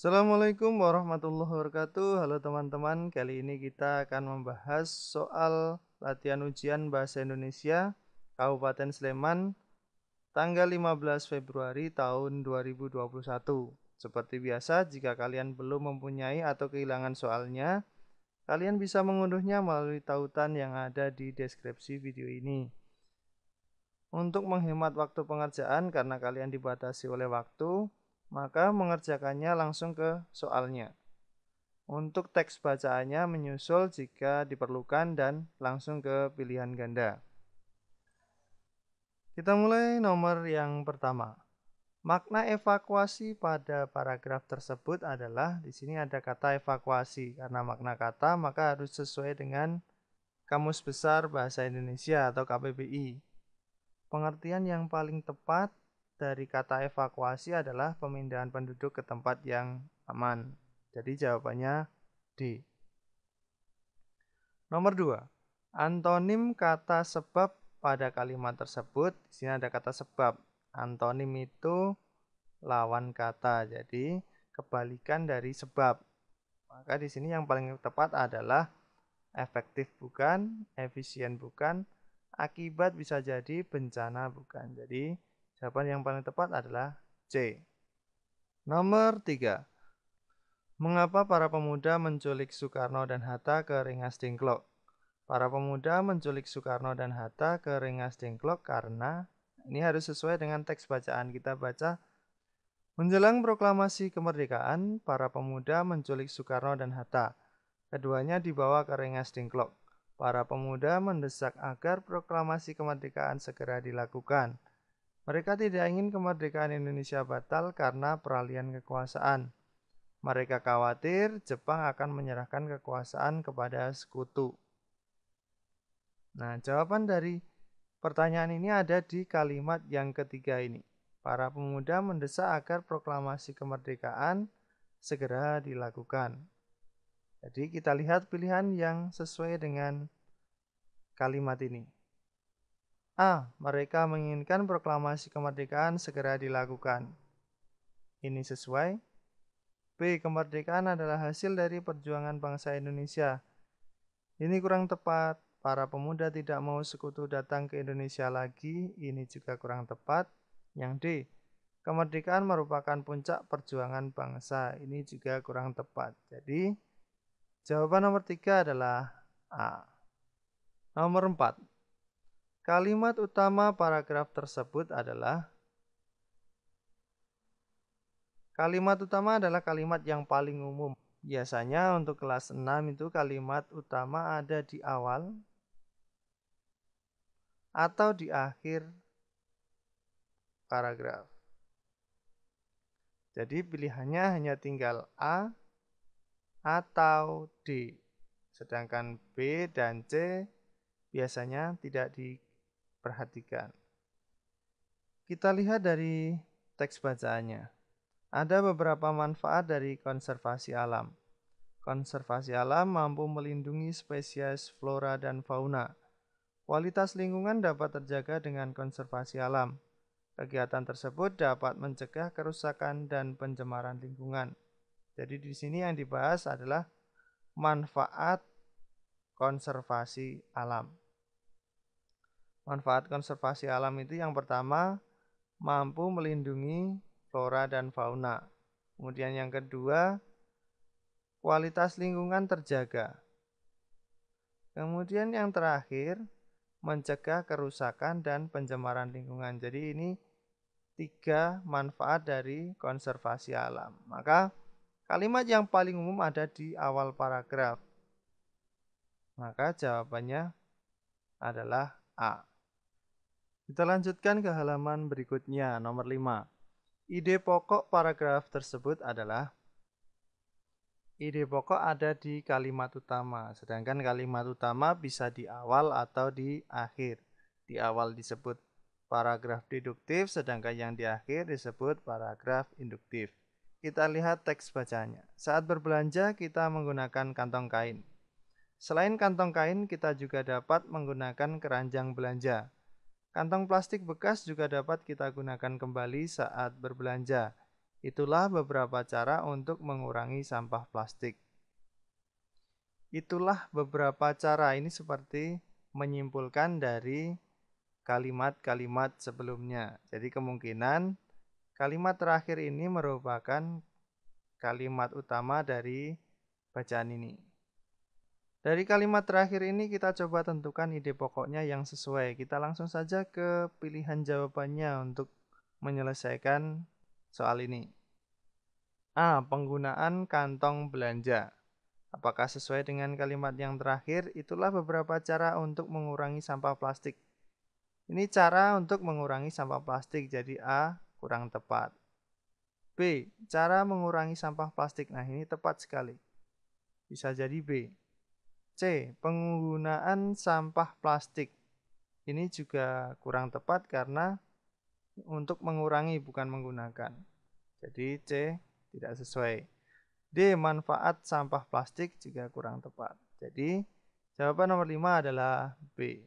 Assalamualaikum warahmatullahi wabarakatuh. Halo teman-teman, kali ini kita akan membahas soal latihan ujian Bahasa Indonesia Kabupaten Sleman tanggal 15 Februari tahun 2021. Seperti biasa, jika kalian belum mempunyai atau kehilangan soalnya, kalian bisa mengunduhnya melalui tautan yang ada di deskripsi video ini. Untuk menghemat waktu pengerjaan karena kalian dibatasi oleh waktu, maka mengerjakannya langsung ke soalnya. Untuk teks bacaannya menyusul jika diperlukan dan langsung ke pilihan ganda. Kita mulai nomor yang pertama. Makna evakuasi pada paragraf tersebut adalah di sini ada kata evakuasi. Karena makna kata maka harus sesuai dengan Kamus Besar Bahasa Indonesia atau KBBI. Pengertian yang paling tepat dari kata evakuasi adalah pemindahan penduduk ke tempat yang aman. Jadi jawabannya D. Nomor 2. Antonim kata sebab pada kalimat tersebut. Di sini ada kata sebab. Antonim itu lawan kata. Jadi kebalikan dari sebab. Maka di sini yang paling tepat adalah efektif bukan, efisien bukan, akibat bisa jadi, bencana bukan. Jadi jawaban yang paling tepat adalah C. Nomor 3. Mengapa para pemuda menculik Soekarno dan Hatta ke Rengas Dengklok? Para pemuda menculik Soekarno dan Hatta ke Rengas Dengklok karena ini harus sesuai dengan teks bacaan. Kita baca, menjelang proklamasi kemerdekaan, para pemuda menculik Soekarno dan Hatta. Keduanya dibawa ke Rengas Dengklok. Para pemuda mendesak agar proklamasi kemerdekaan segera dilakukan. Mereka tidak ingin kemerdekaan Indonesia batal karena peralihan kekuasaan. Mereka khawatir Jepang akan menyerahkan kekuasaan kepada sekutu. Nah, jawaban dari pertanyaan ini ada di kalimat yang ketiga ini. Para pemuda mendesak agar proklamasi kemerdekaan segera dilakukan. Jadi kita lihat pilihan yang sesuai dengan kalimat ini. A. Mereka menginginkan proklamasi kemerdekaan segera dilakukan. Ini sesuai. B. Kemerdekaan adalah hasil dari perjuangan bangsa Indonesia. Ini kurang tepat. Para pemuda tidak mau sekutu datang ke Indonesia lagi. Ini juga kurang tepat. Yang D. Kemerdekaan merupakan puncak perjuangan bangsa. Ini juga kurang tepat. Jadi jawaban nomor 3 adalah A. Nomor 4. Kalimat utama paragraf tersebut adalah kalimat yang paling umum. Biasanya untuk kelas 6 itu kalimat utama ada di awal atau di akhir paragraf. Jadi pilihannya hanya tinggal A atau D. Sedangkan B dan C biasanya tidak diperhatikan. Kita lihat dari teks bacaannya. Ada beberapa manfaat dari konservasi alam. Konservasi alam mampu melindungi spesies flora dan fauna. Kualitas lingkungan dapat terjaga dengan konservasi alam. Kegiatan tersebut dapat mencegah kerusakan dan pencemaran lingkungan. Jadi di sini yang dibahas adalah manfaat konservasi alam. Manfaat konservasi alam itu yang pertama, mampu melindungi flora dan fauna. Kemudian yang kedua, kualitas lingkungan terjaga. Kemudian yang terakhir, mencegah kerusakan dan pencemaran lingkungan. Jadi ini 3 manfaat dari konservasi alam. Maka kalimat yang paling umum ada di awal paragraf. Maka jawabannya adalah A. Kita lanjutkan ke halaman berikutnya, nomor 5. Ide pokok paragraf tersebut adalah ide pokok ada di kalimat utama, sedangkan kalimat utama bisa di awal atau di akhir. Di awal disebut paragraf deduktif, sedangkan yang di akhir disebut paragraf induktif. Kita lihat teks bacanya. Saat berbelanja, kita menggunakan kantong kain. Selain kantong kain, kita juga dapat menggunakan keranjang belanja. Kantong plastik bekas juga dapat kita gunakan kembali saat berbelanja. Itulah beberapa cara untuk mengurangi sampah plastik. Itulah beberapa cara, ini seperti menyimpulkan dari kalimat-kalimat sebelumnya. Jadi kemungkinan kalimat terakhir ini merupakan kalimat utama dari bacaan ini. Dari kalimat terakhir ini kita coba tentukan ide pokoknya yang sesuai. Kita langsung saja ke pilihan jawabannya untuk menyelesaikan soal ini. A. Penggunaan kantong belanja. Apakah sesuai dengan kalimat yang terakhir? Itulah beberapa cara untuk mengurangi sampah plastik. Ini cara untuk mengurangi sampah plastik, jadi A kurang tepat. B. Cara mengurangi sampah plastik. Nah, ini tepat sekali. Bisa jadi B. C. Penggunaan sampah plastik. Ini juga kurang tepat karena untuk mengurangi bukan menggunakan. Jadi C tidak sesuai. D. Manfaat sampah plastik juga kurang tepat. Jadi jawaban nomor 5 adalah B.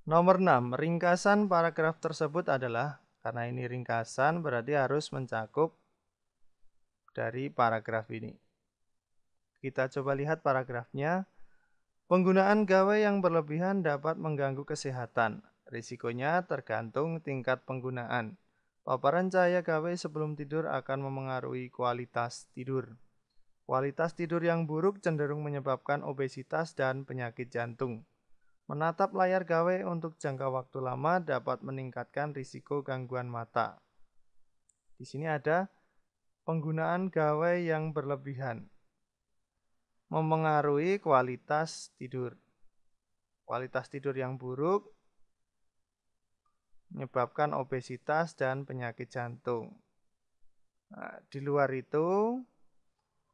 Nomor 6. Ringkasan paragraf tersebut adalah, karena ini ringkasan berarti harus mencakup dari paragraf ini. Kita coba lihat paragrafnya. Penggunaan gawai yang berlebihan dapat mengganggu kesehatan. Risikonya tergantung tingkat penggunaan. Paparan cahaya gawai sebelum tidur akan memengaruhi kualitas tidur. Kualitas tidur yang buruk cenderung menyebabkan obesitas dan penyakit jantung. Menatap layar gawai untuk jangka waktu lama dapat meningkatkan risiko gangguan mata. Di sini ada penggunaan gawai yang berlebihan memengaruhi kualitas tidur. Kualitas tidur yang buruk menyebabkan obesitas dan penyakit jantung. Nah, di luar itu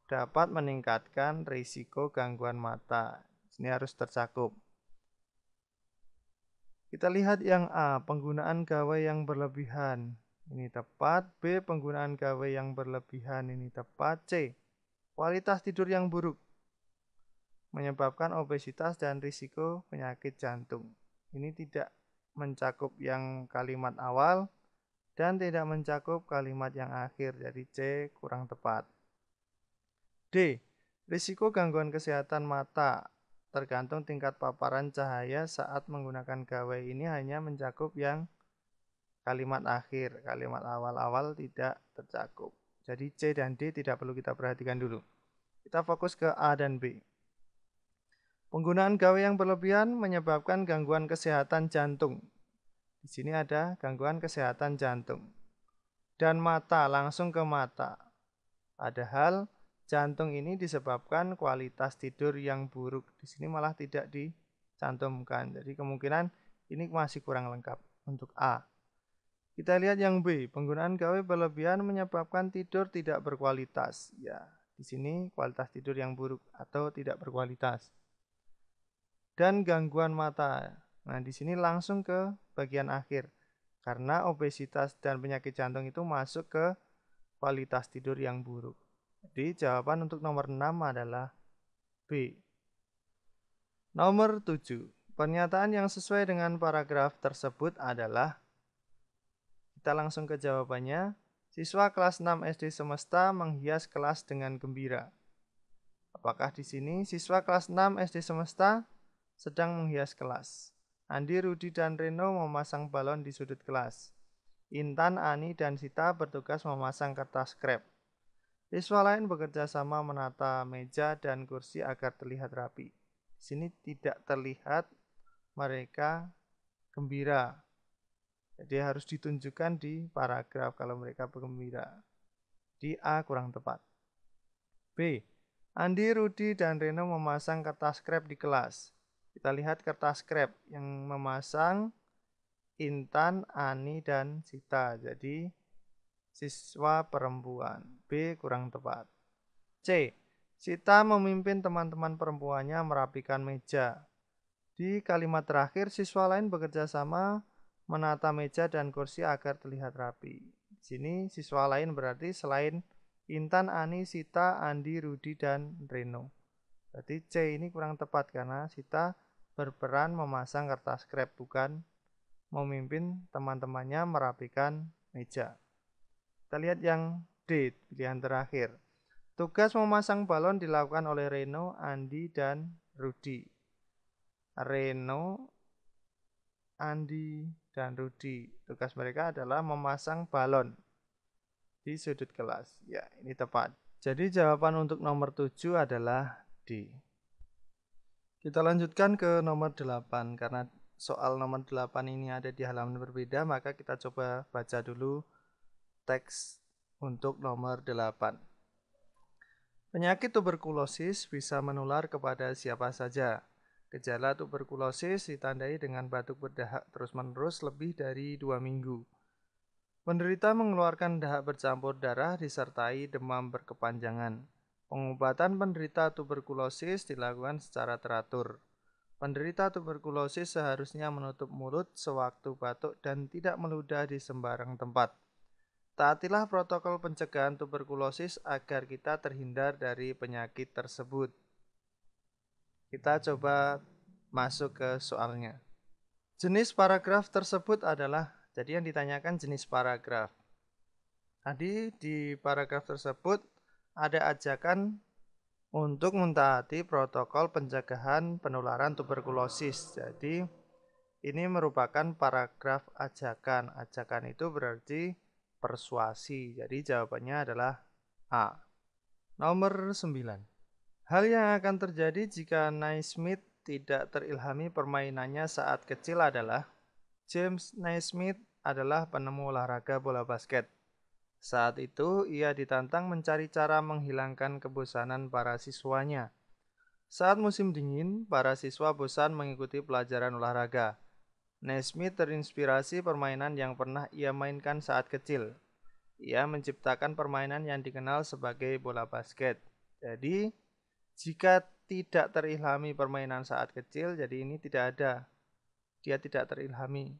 dapat meningkatkan risiko gangguan mata. Ini harus tercakup. Kita lihat yang A, penggunaan gawai yang berlebihan. Ini tepat. B, penggunaan gawai yang berlebihan. Ini tepat. C, kualitas tidur yang buruk menyebabkan obesitas dan risiko penyakit jantung. Ini tidak mencakup yang kalimat awal dan tidak mencakup kalimat yang akhir. Jadi C kurang tepat. D. Risiko gangguan kesehatan mata tergantung tingkat paparan cahaya saat menggunakan gawai. Ini hanya mencakup yang kalimat akhir. Kalimat awal-awal tidak tercakup. Jadi C dan D tidak perlu kita perhatikan dulu. Kita fokus ke A dan B. Penggunaan gawai yang berlebihan menyebabkan gangguan kesehatan jantung. Di sini ada gangguan kesehatan jantung. Dan mata, langsung ke mata. Padahal jantung ini disebabkan kualitas tidur yang buruk. Di sini malah tidak dicantumkan. Jadi kemungkinan ini masih kurang lengkap untuk A. Kita lihat yang B. Penggunaan gawai berlebihan menyebabkan tidur tidak berkualitas. Ya, di sini kualitas tidur yang buruk atau tidak berkualitas. Dan gangguan mata. Nah, di sini langsung ke bagian akhir. Karena obesitas dan penyakit jantung itu masuk ke kualitas tidur yang buruk. Jadi jawaban untuk nomor 6 adalah B. Nomor 7. Pernyataan yang sesuai dengan paragraf tersebut adalah, kita langsung ke jawabannya. Siswa kelas 6 SD semesta menghias kelas dengan gembira. Apakah di sini siswa kelas 6 SD semesta sedang menghias kelas? Andi, Rudi, dan Reno memasang balon di sudut kelas. Intan, Ani, dan Sita bertugas memasang kertas krep. Siswa lain bekerja sama menata meja dan kursi agar terlihat rapi. Di sini tidak terlihat mereka gembira. Jadi harus ditunjukkan di paragraf kalau mereka bergembira. Di A kurang tepat. B. Andi, Rudi, dan Reno memasang kertas krep di kelas. Kita lihat kertas krep yang memasang Intan, Ani, dan Sita. Jadi siswa perempuan. B kurang tepat. C. Sita memimpin teman-teman perempuannya merapikan meja. Di kalimat terakhir, siswa lain bekerja sama menata meja dan kursi agar terlihat rapi. Di sini siswa lain berarti selain Intan, Ani, Sita, Andi, Rudi, dan Reno. Berarti C ini kurang tepat karena Sita berperan memasang kertas krep, bukan memimpin teman-temannya merapikan meja. Kita lihat yang D, pilihan terakhir. Tugas memasang balon dilakukan oleh Reno, Andi, dan Rudi. Reno, Andi, dan Rudi. Tugas mereka adalah memasang balon di sudut kelas. Ya, ini tepat. Jadi jawaban untuk nomor 7 adalah D. Kita lanjutkan ke nomor 8. Karena soal nomor 8 ini ada di halaman berbeda, maka kita coba baca dulu teks untuk nomor 8. Penyakit tuberkulosis bisa menular kepada siapa saja. Gejala tuberkulosis ditandai dengan batuk berdahak terus-menerus lebih dari 2 minggu. Penderita mengeluarkan dahak bercampur darah disertai demam berkepanjangan. Pengobatan penderita tuberkulosis dilakukan secara teratur. Penderita tuberkulosis seharusnya menutup mulut sewaktu batuk dan tidak meludah di sembarang tempat. Taatilah protokol pencegahan tuberkulosis agar kita terhindar dari penyakit tersebut. Kita coba masuk ke soalnya. Jenis paragraf tersebut adalah, jadi yang ditanyakan jenis paragraf. Tadi di paragraf tersebut ada ajakan untuk mentaati protokol pencegahan penularan tuberkulosis. Jadi ini merupakan paragraf ajakan. Ajakan itu berarti persuasi. Jadi jawabannya adalah A. Nomor 9. Hal yang akan terjadi jika Naismith tidak terilhami permainannya saat kecil adalah James Naismith adalah penemu olahraga bola basket. Saat itu ia ditantang mencari cara menghilangkan kebosanan para siswanya. Saat musim dingin, para siswa bosan mengikuti pelajaran olahraga. Naismith terinspirasi permainan yang pernah ia mainkan saat kecil. Ia menciptakan permainan yang dikenal sebagai bola basket. Jadi, jika tidak terilhami permainan saat kecil, jadi ini tidak ada. Dia tidak terilhami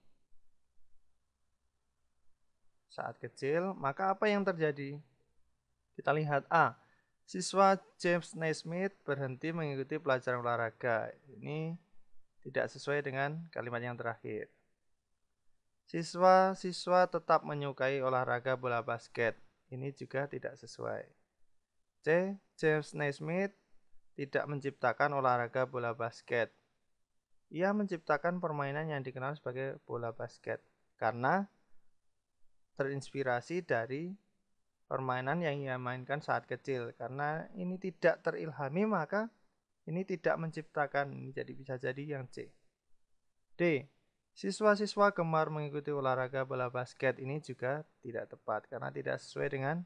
saat kecil, maka apa yang terjadi? Kita lihat A. Siswa James Naismith berhenti mengikuti pelajaran olahraga. Ini tidak sesuai dengan kalimat yang terakhir. Siswa-siswa tetap menyukai olahraga bola basket. Ini juga tidak sesuai. C. James Naismith tidak menciptakan olahraga bola basket. Ia menciptakan permainan yang dikenal sebagai bola basket karena terinspirasi dari permainan yang ia mainkan saat kecil. Karena ini tidak terilhami, maka ini tidak menciptakan. Ini jadi bisa jadi yang C. D. Siswa-siswa gemar mengikuti olahraga bola basket. Ini juga tidak tepat karena tidak sesuai dengan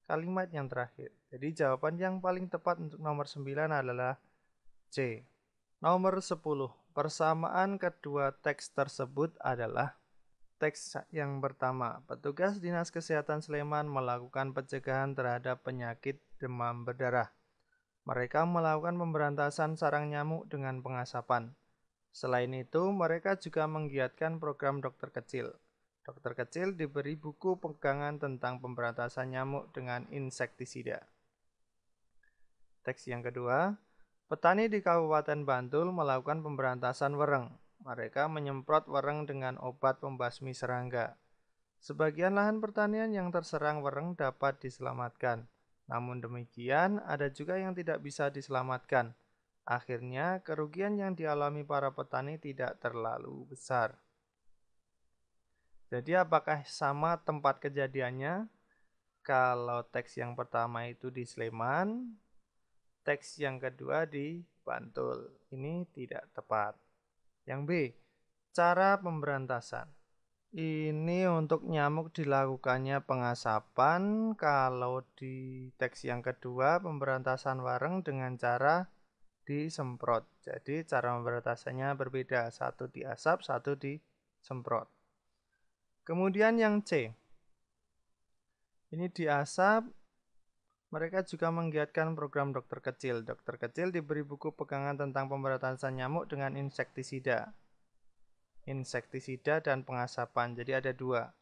kalimat yang terakhir. Jadi jawaban yang paling tepat untuk nomor 9 adalah C. Nomor 10. Persamaan kedua teks tersebut adalah teks yang pertama. Petugas Dinas Kesehatan Sleman melakukan pencegahan terhadap penyakit demam berdarah. Mereka melakukan pemberantasan sarang nyamuk dengan pengasapan. Selain itu, mereka juga menggiatkan program dokter kecil. Dokter kecil diberi buku pegangan tentang pemberantasan nyamuk dengan insektisida. Teks yang kedua, petani di Kabupaten Bantul melakukan pemberantasan wereng. Mereka menyemprot wereng dengan obat pembasmi serangga. Sebagian lahan pertanian yang terserang wereng dapat diselamatkan. Namun demikian, ada juga yang tidak bisa diselamatkan. Akhirnya, kerugian yang dialami para petani tidak terlalu besar. Jadi apakah sama tempat kejadiannya? Kalau teks yang pertama itu di Sleman, teks yang kedua di Bantul. Ini tidak tepat. Yang B, cara pemberantasan. Ini untuk nyamuk dilakukannya pengasapan. Kalau di teks yang kedua, pemberantasan wareng dengan cara disemprot. Jadi cara pemberantasannya berbeda. Satu diasap, satu disemprot. Kemudian yang C. Ini diasap. Mereka juga menggiatkan program dokter kecil. Dokter kecil diberi buku pegangan tentang pemberantasan nyamuk dengan insektisida. Insektisida dan pengasapan. Jadi ada dua.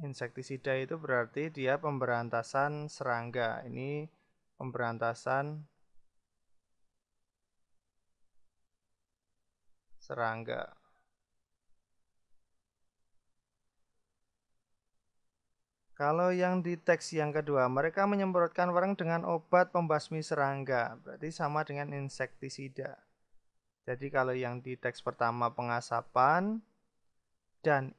Insektisida itu berarti dia pemberantasan serangga. Ini pemberantasan serangga. Kalau yang di teks yang kedua, mereka menyemprotkan warung dengan obat pembasmi serangga. Berarti sama dengan insektisida. Jadi kalau yang di teks pertama pengasapan dan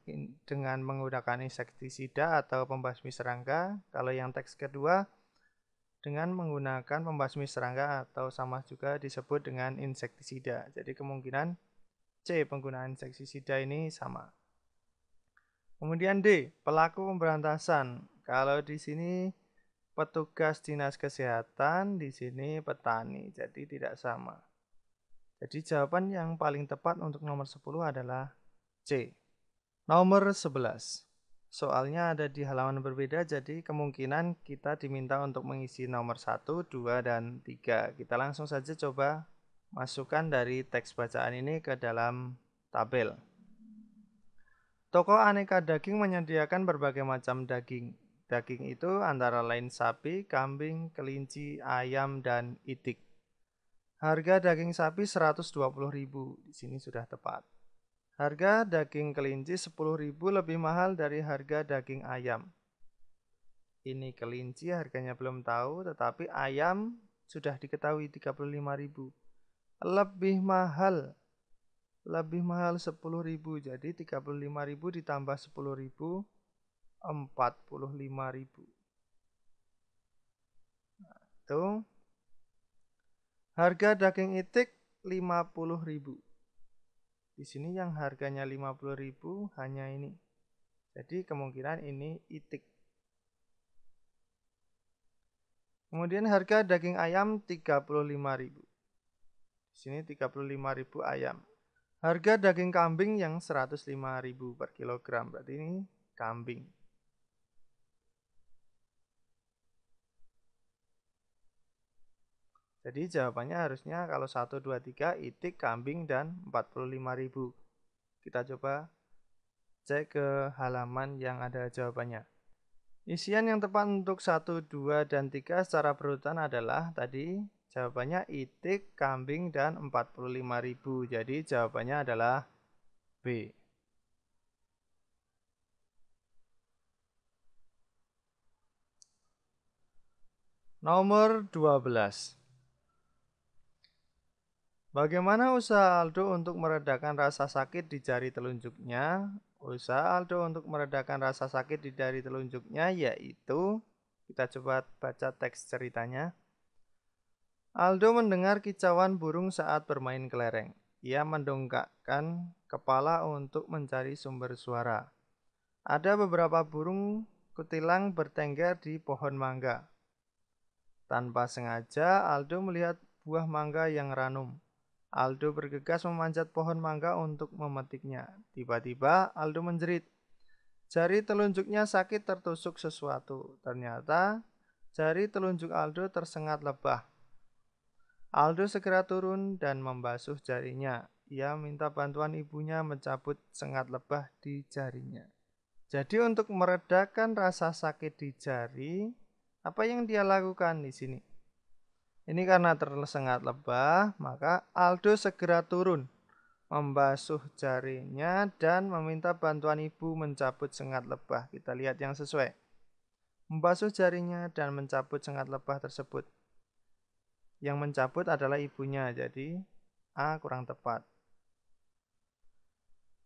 dengan menggunakan insektisida atau pembasmi serangga. Kalau yang teks kedua dengan menggunakan pembasmi serangga atau sama juga disebut dengan insektisida. Jadi kemungkinan C, penggunaan insektisida ini sama. Kemudian D, pelaku pemberantasan. Kalau di sini petugas dinas kesehatan, di sini petani. Jadi tidak sama. Jadi jawaban yang paling tepat untuk nomor 10 adalah C. Nomor 11. Soalnya ada di halaman berbeda, jadi kemungkinan kita diminta untuk mengisi nomor 1, 2, dan 3. Kita langsung saja coba masukkan dari teks bacaan ini ke dalam tabel. Toko aneka daging menyediakan berbagai macam daging. Daging itu antara lain sapi, kambing, kelinci, ayam, dan itik. Harga daging sapi 120.000. Di sini sudah tepat. Harga daging kelinci 10.000 lebih mahal dari harga daging ayam. Ini kelinci harganya belum tahu, tetapi ayam sudah diketahui 35.000. Lebih mahal 10.000, jadi 35.000 ditambah 10.000, 45.000. Nah, itu harga daging itik 50.000. Di sini yang harganya 50.000 hanya ini. Jadi kemungkinan ini itik. Kemudian harga daging ayam 35.000. Di sini 35.000 ayam. Harga daging kambing yang 105.000 per kilogram. Berarti ini kambing. Jadi jawabannya harusnya kalau 1, 2, 3 itik, kambing, dan 45.000. Kita coba cek ke halaman yang ada jawabannya. Isian yang tepat untuk 1, 2, dan 3 secara berurutan adalah tadi jawabannya itik, kambing, dan 45.000. Jadi jawabannya adalah B. Nomor 12. Bagaimana usaha Aldo untuk meredakan rasa sakit di jari telunjuknya? Usaha Aldo untuk meredakan rasa sakit di jari telunjuknya yaitu, kita coba baca teks ceritanya. Aldo mendengar kicauan burung saat bermain kelereng. Ia mendongakkan kepala untuk mencari sumber suara. Ada beberapa burung kutilang bertengger di pohon mangga. Tanpa sengaja, Aldo melihat buah mangga yang ranum. Aldo bergegas memanjat pohon mangga untuk memetiknya. Tiba-tiba Aldo menjerit. Jari telunjuknya sakit tertusuk sesuatu. Ternyata jari telunjuk Aldo tersengat lebah. Aldo segera turun dan membasuh jarinya. Ia minta bantuan ibunya mencabut sengat lebah di jarinya. Jadi untuk meredakan rasa sakit di jari, apa yang dia lakukan di sini? Ini karena tersengat lebah, maka Aldo segera turun, membasuh jarinya dan meminta bantuan ibu mencabut sengat lebah. Kita lihat yang sesuai. Membasuh jarinya dan mencabut sengat lebah tersebut. Yang mencabut adalah ibunya, jadi A kurang tepat.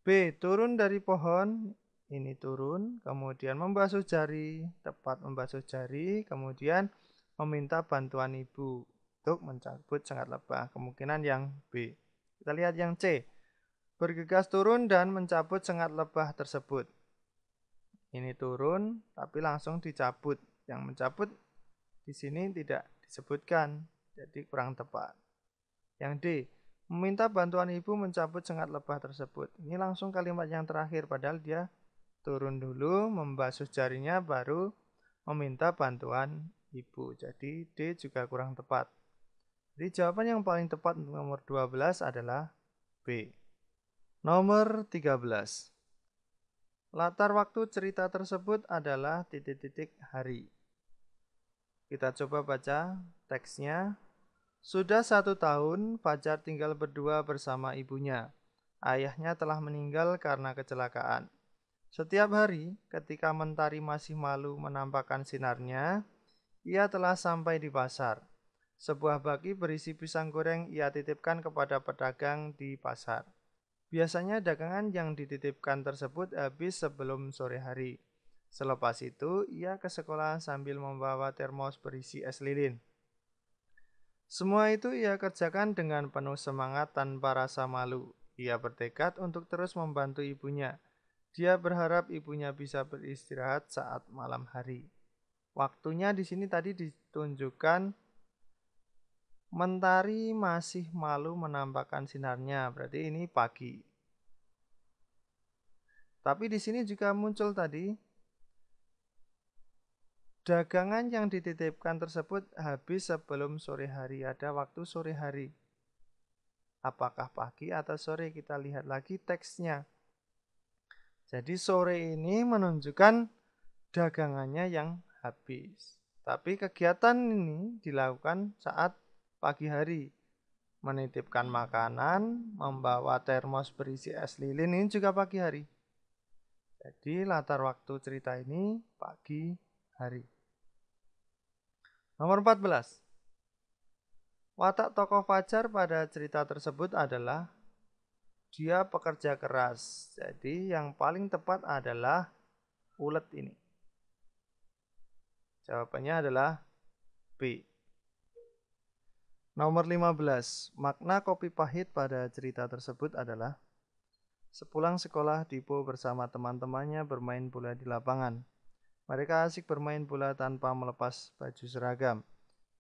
B, turun dari pohon, ini turun, kemudian membasuh jari, tepat membasuh jari, kemudian meminta bantuan ibu untuk mencabut sengat lebah. Kemungkinan yang B. Kita lihat yang C. Bergegas turun dan mencabut sengat lebah tersebut. Ini turun, tapi langsung dicabut. Yang mencabut di sini tidak disebutkan, jadi kurang tepat. Yang D. Meminta bantuan ibu mencabut sengat lebah tersebut. Ini langsung kalimat yang terakhir, padahal dia turun dulu, membasuh jarinya, baru meminta bantuan ibu. Jadi D juga kurang tepat. Jadi jawaban yang paling tepat untuk nomor 12 adalah B. Nomor 13. Latar waktu cerita tersebut adalah titik-titik hari. Kita coba baca teksnya. Sudah 1 tahun, Fajar tinggal berdua bersama ibunya. Ayahnya telah meninggal karena kecelakaan. Setiap hari ketika mentari masih malu menampakkan sinarnya, ia telah sampai di pasar. Sebuah baki berisi pisang goreng ia titipkan kepada pedagang di pasar. Biasanya dagangan yang dititipkan tersebut habis sebelum sore hari. Selepas itu, ia ke sekolah sambil membawa termos berisi es lilin. Semua itu ia kerjakan dengan penuh semangat tanpa rasa malu. Ia bertekad untuk terus membantu ibunya. Dia berharap ibunya bisa beristirahat saat malam hari. Waktunya di sini tadi ditunjukkan mentari masih malu menampakkan sinarnya, berarti ini pagi. Tapi di sini juga muncul tadi dagangan yang dititipkan tersebut habis sebelum sore hari, ada waktu sore hari. Apakah pagi atau sore? Kita lihat lagi teksnya. Jadi sore ini menunjukkan dagangannya yang habis. Tapi kegiatan ini dilakukan saat pagi hari. Menitipkan makanan, membawa termos berisi es lilin ini juga pagi hari. Jadi latar waktu cerita ini pagi hari. Nomor 14. Watak tokoh Fajar pada cerita tersebut adalah dia pekerja keras. Jadi yang paling tepat adalah ulet ini. Jawabannya adalah B. Nomor 15. Makna kopi pahit pada cerita tersebut adalah sepulang sekolah Dipo bersama teman-temannya bermain bola di lapangan. Mereka asik bermain bola tanpa melepas baju seragam.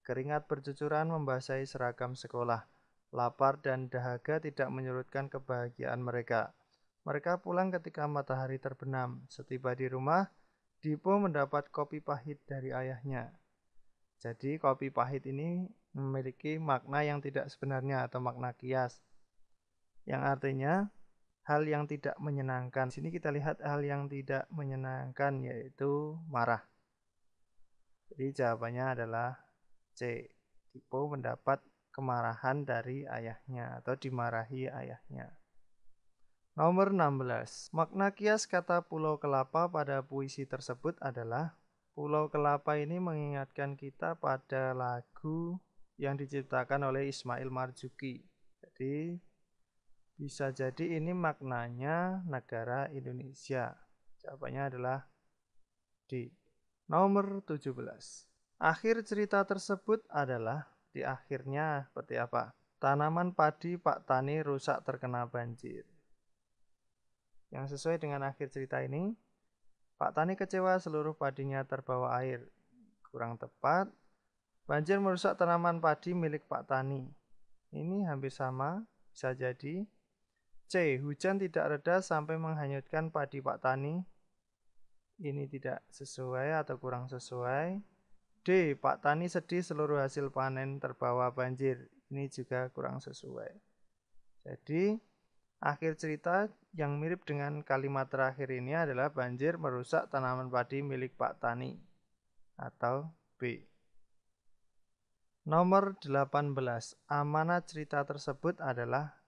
Keringat bercucuran membasahi seragam sekolah. Lapar dan dahaga tidak menyurutkan kebahagiaan mereka. Mereka pulang ketika matahari terbenam. Setiba di rumah, Dipo mendapat kopi pahit dari ayahnya. Jadi kopi pahit ini memiliki makna yang tidak sebenarnya atau makna kias. Yang artinya hal yang tidak menyenangkan. Di sini kita lihat hal yang tidak menyenangkan yaitu marah. Jadi jawabannya adalah C. Dipo mendapat kemarahan dari ayahnya atau dimarahi ayahnya. Nomor 16. Makna kias kata Pulau Kelapa pada puisi tersebut adalah Pulau Kelapa ini mengingatkan kita pada lagu yang diciptakan oleh Ismail Marzuki. Jadi bisa jadi ini maknanya negara Indonesia. Jawabannya adalah D. Nomor 17. Akhir cerita tersebut adalah di akhirnya seperti apa? Tanaman padi Pak Tani rusak terkena banjir. Yang sesuai dengan akhir cerita ini, Pak Tani kecewa seluruh padinya terbawa air. Kurang tepat, banjir merusak tanaman padi milik Pak Tani. Ini hampir sama, bisa jadi. C. Hujan tidak reda sampai menghanyutkan padi Pak Tani. Ini tidak sesuai atau kurang sesuai. D. Pak Tani sedih seluruh hasil panen terbawa banjir. Ini juga kurang sesuai. Jadi, akhir cerita yang mirip dengan kalimat terakhir ini adalah banjir merusak tanaman padi milik Pak Tani. Atau B. Nomor 18. Amanat cerita tersebut adalah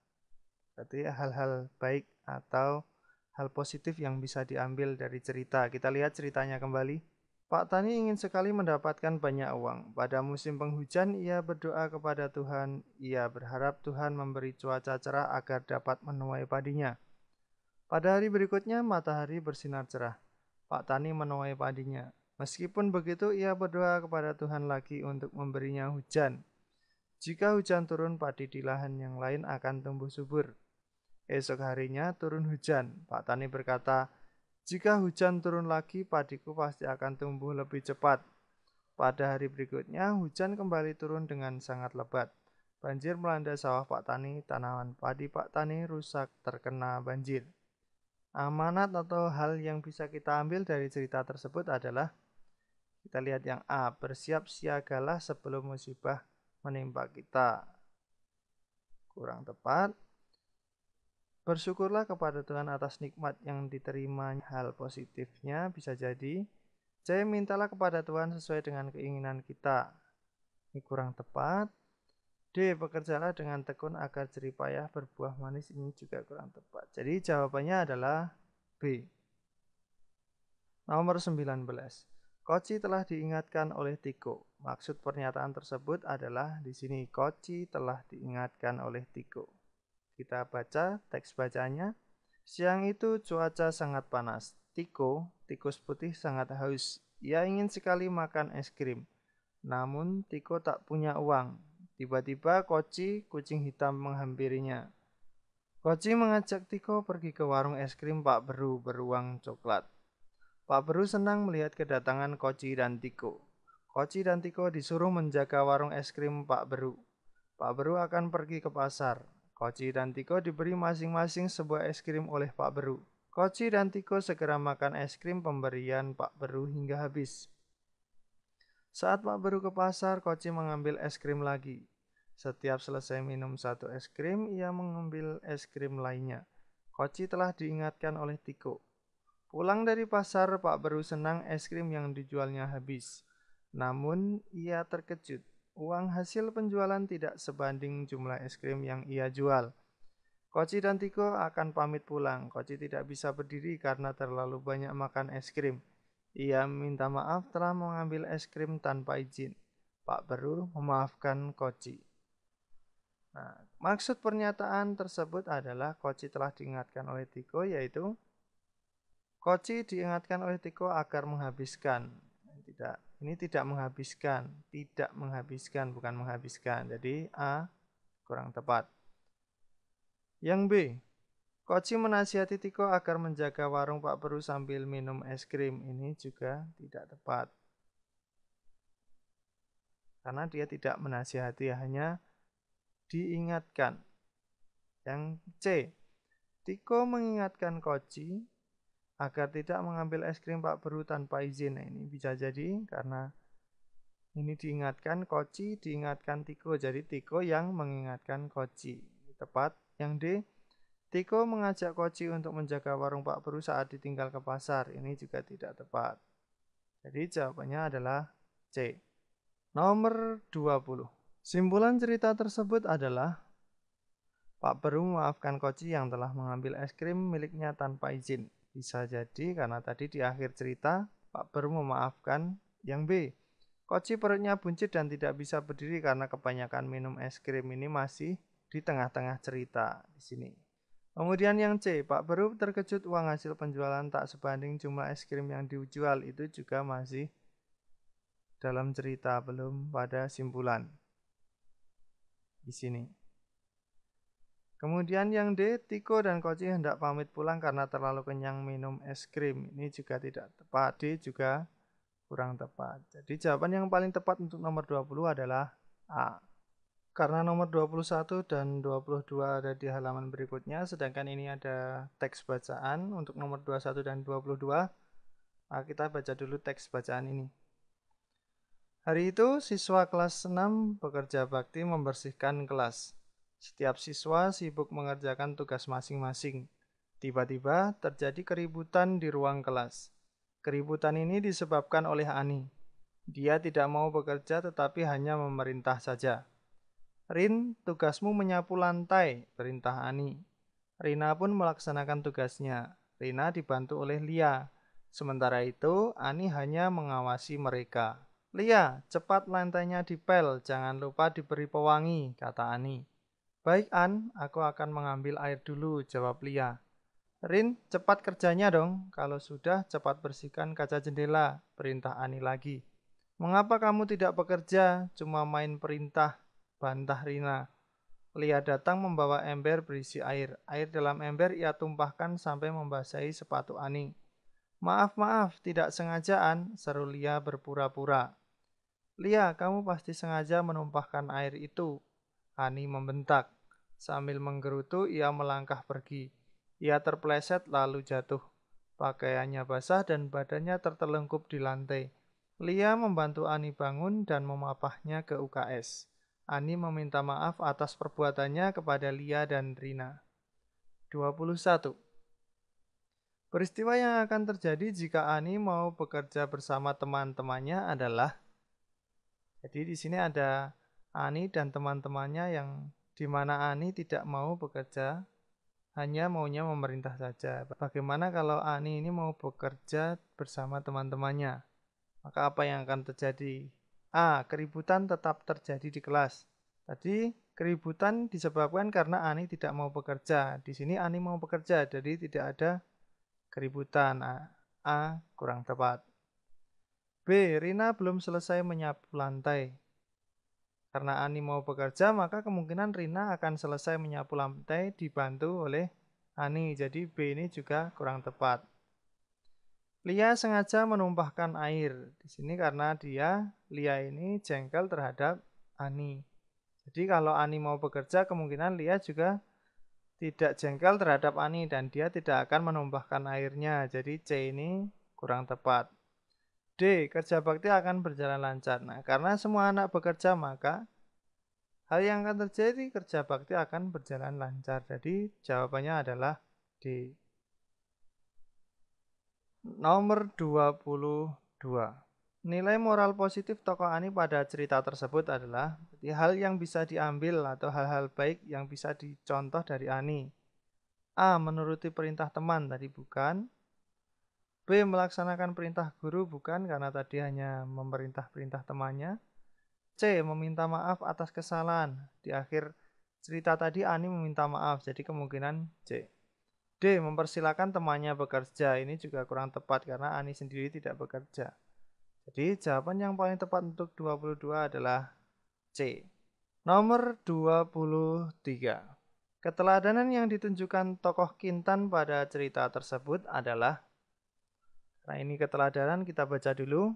berarti hal-hal baik atau hal positif yang bisa diambil dari cerita. Kita lihat ceritanya kembali. Pak Tani ingin sekali mendapatkan banyak uang. Pada musim penghujan, ia berdoa kepada Tuhan. Ia berharap Tuhan memberi cuaca cerah agar dapat menuai padinya. Pada hari berikutnya, matahari bersinar cerah. Pak Tani menuai padinya. Meskipun begitu, ia berdoa kepada Tuhan lagi untuk memberinya hujan. Jika hujan turun, padi di lahan yang lain akan tumbuh subur. Esok harinya turun hujan. Pak Tani berkata, jika hujan turun lagi, padiku pasti akan tumbuh lebih cepat. Pada hari berikutnya, hujan kembali turun dengan sangat lebat. Banjir melanda sawah Pak Tani, tanaman padi Pak Tani rusak terkena banjir. Amanat atau hal yang bisa kita ambil dari cerita tersebut adalah, kita lihat yang A, bersiap siagalah sebelum musibah menimpa kita. Kurang tepat. Bersyukurlah kepada Tuhan atas nikmat yang diterima. Hal positifnya bisa jadi C. Mintalah kepada Tuhan sesuai dengan keinginan kita. Ini kurang tepat. D. Bekerjalah dengan tekun agar jerih payah berbuah manis. Ini juga kurang tepat. Jadi jawabannya adalah B. Nomor 19. Koci telah diingatkan oleh Tiko. Maksud pernyataan tersebut adalah di sini Koci telah diingatkan oleh Tiko. Kita baca teks bacanya. Siang itu cuaca sangat panas. Tiko, tikus putih sangat haus. Ia ingin sekali makan es krim. Namun Tiko tak punya uang. Tiba-tiba Koci, kucing hitam menghampirinya. Koci mengajak Tiko pergi ke warung es krim Pak Beru beruang coklat. Pak Beru senang melihat kedatangan Koci dan Tiko. Koci dan Tiko disuruh menjaga warung es krim Pak Beru. Pak Beru akan pergi ke pasar. Koci dan Tiko diberi masing-masing sebuah es krim oleh Pak Beru. Koci dan Tiko segera makan es krim pemberian Pak Beru hingga habis. Saat Pak Beru ke pasar, Koci mengambil es krim lagi. Setiap selesai minum satu es krim, ia mengambil es krim lainnya. Koci telah diingatkan oleh Tiko. Pulang dari pasar, Pak Beru senang es krim yang dijualnya habis. Namun, ia terkejut. Uang hasil penjualan tidak sebanding jumlah es krim yang ia jual. Koci dan Tiko akan pamit pulang. Koci tidak bisa berdiri karena terlalu banyak makan es krim. Ia minta maaf telah mengambil es krim tanpa izin. Pak Beru memaafkan Koci. Nah, maksud pernyataan tersebut adalah Koci telah diingatkan oleh Tiko, yaitu Koci diingatkan oleh Tiko agar menghabiskan. Ini tidak menghabiskan, bukan menghabiskan. Jadi A kurang tepat. Yang B, Koci menasihati Tiko agar menjaga warung Pak Beru sambil minum es krim. Ini juga tidak tepat. Karena dia tidak menasihati, hanya diingatkan. Yang C, Tiko mengingatkan Koci agar tidak mengambil es krim Pak Beru tanpa izin. Nah, ini bisa jadi karena ini diingatkan Koci, diingatkan Tiko. Jadi Tiko yang mengingatkan Koci. Tepat. Yang D, Tiko mengajak Koci untuk menjaga warung Pak Beru saat ditinggal ke pasar. Ini juga tidak tepat. Jadi jawabannya adalah C. Nomor 20. Simpulan cerita tersebut adalah Pak Beru memaafkan Koci yang telah mengambil es krim miliknya tanpa izin. Bisa jadi karena tadi di akhir cerita Pak Beru memaafkan. Yang B, Koci perutnya buncit dan tidak bisa berdiri karena kebanyakan minum es krim. Ini masih di tengah-tengah cerita di sini. Kemudian yang C, Pak Beru terkejut uang hasil penjualan tak sebanding jumlah es krim yang dijual. Itu juga masih dalam cerita, belum pada simpulan di sini. Kemudian yang D, Tiko dan Koci hendak pamit pulang karena terlalu kenyang minum es krim. Ini juga tidak tepat. D juga kurang tepat. Jadi jawaban yang paling tepat untuk nomor 20 adalah A. Karena nomor 21 dan 22 ada di halaman berikutnya, sedangkan ini ada teks bacaan untuk nomor 21 dan 22. Nah, kita baca dulu teks bacaan ini. Hari itu, siswa kelas 6 bekerja bakti membersihkan kelas. Setiap siswa sibuk mengerjakan tugas masing-masing. Tiba-tiba terjadi keributan di ruang kelas. Keributan ini disebabkan oleh Ani. Dia tidak mau bekerja tetapi hanya memerintah saja. Rin, tugasmu menyapu lantai, perintah Ani. Rina pun melaksanakan tugasnya. Rina dibantu oleh Lia. Sementara itu, Ani hanya mengawasi mereka. Lia, cepat lantainya dipel, jangan lupa diberi pewangi, kata Ani. Baik, An, aku akan mengambil air dulu, jawab Lia. Rin, cepat kerjanya dong. Kalau sudah, cepat bersihkan kaca jendela, perintah Ani lagi. Mengapa kamu tidak bekerja, cuma main perintah, bantah Rina. Lia datang membawa ember berisi air. Air dalam ember ia tumpahkan sampai membasahi sepatu Ani. Maaf, tidak sengajaan, seru Lia berpura-pura. Lia, kamu pasti sengaja menumpahkan air itu, Ani membentak. Sambil menggerutu, ia melangkah pergi. Ia terpeleset lalu jatuh. Pakaiannya basah dan badannya tertelungkup di lantai. Lia membantu Ani bangun dan memapahnya ke UKS. Ani meminta maaf atas perbuatannya kepada Lia dan Rina. 21. Peristiwa yang akan terjadi jika Ani mau bekerja bersama teman-temannya adalah, jadi di sini ada Ani dan teman-temannya yang di mana Ani tidak mau bekerja hanya maunya memerintah saja. Bagaimana kalau Ani ini mau bekerja bersama teman-temannya? Maka apa yang akan terjadi? A. Keributan tetap terjadi di kelas. Tadi keributan disebabkan karena Ani tidak mau bekerja. Di sini Ani mau bekerja, jadi tidak ada keributan. A kurang tepat. B. Rina belum selesai menyapu lantai. Karena Ani mau bekerja, maka kemungkinan Rina akan selesai menyapu lantai dibantu oleh Ani. Jadi B ini juga kurang tepat. Lia sengaja menumpahkan air. Di sini karena Lia ini jengkel terhadap Ani. Jadi kalau Ani mau bekerja, kemungkinan Lia juga tidak jengkel terhadap Ani dan dia tidak akan menumpahkan airnya. Jadi C ini kurang tepat. D. Kerja bakti akan berjalan lancar. Nah, karena semua anak bekerja, maka hal yang akan terjadi kerja bakti akan berjalan lancar. Jadi jawabannya adalah D. Nomor 22. Nilai moral positif tokoh Ani pada cerita tersebut adalah hal yang bisa diambil atau hal-hal baik yang bisa dicontoh dari Ani. A. Menuruti perintah teman, tadi bukan. B. Melaksanakan perintah guru, bukan, karena tadi hanya memerintah perintah temannya. C. Meminta maaf atas kesalahan. Di akhir cerita tadi Ani meminta maaf, jadi kemungkinan C. D. Mempersilahkan temannya bekerja. Ini juga kurang tepat karena Ani sendiri tidak bekerja. Jadi jawaban yang paling tepat untuk 22 adalah C. Nomor 23. Keteladanan yang ditunjukkan tokoh Kintan pada cerita tersebut adalah, nah ini keteladanan, kita baca dulu.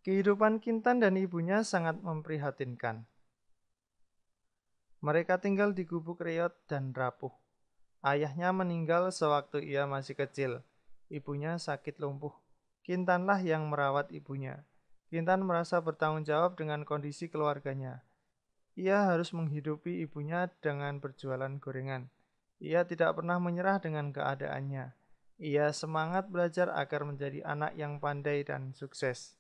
Kehidupan Kintan dan ibunya sangat memprihatinkan. Mereka tinggal di gubuk reot dan rapuh. Ayahnya meninggal sewaktu ia masih kecil. Ibunya sakit lumpuh. Kintanlah yang merawat ibunya. Kintan merasa bertanggung jawab dengan kondisi keluarganya. Ia harus menghidupi ibunya dengan berjualan gorengan. Ia tidak pernah menyerah dengan keadaannya. Ia semangat belajar agar menjadi anak yang pandai dan sukses.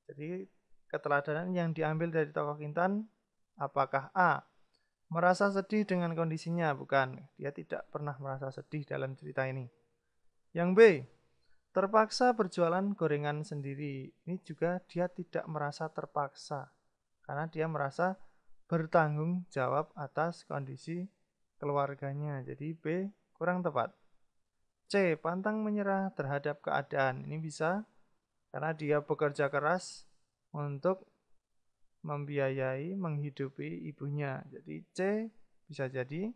Jadi keteladanan yang diambil dari tokoh Kintan, apakah A. Merasa sedih dengan kondisinya? Bukan, dia tidak pernah merasa sedih dalam cerita ini. Yang B. Terpaksa berjualan gorengan sendiri. Ini juga dia tidak merasa terpaksa, karena dia merasa bertanggung jawab atas kondisi keluarganya. Jadi B kurang tepat. C. Pantang menyerah terhadap keadaan. Ini bisa karena dia bekerja keras untuk membiayai, menghidupi ibunya. Jadi C bisa jadi.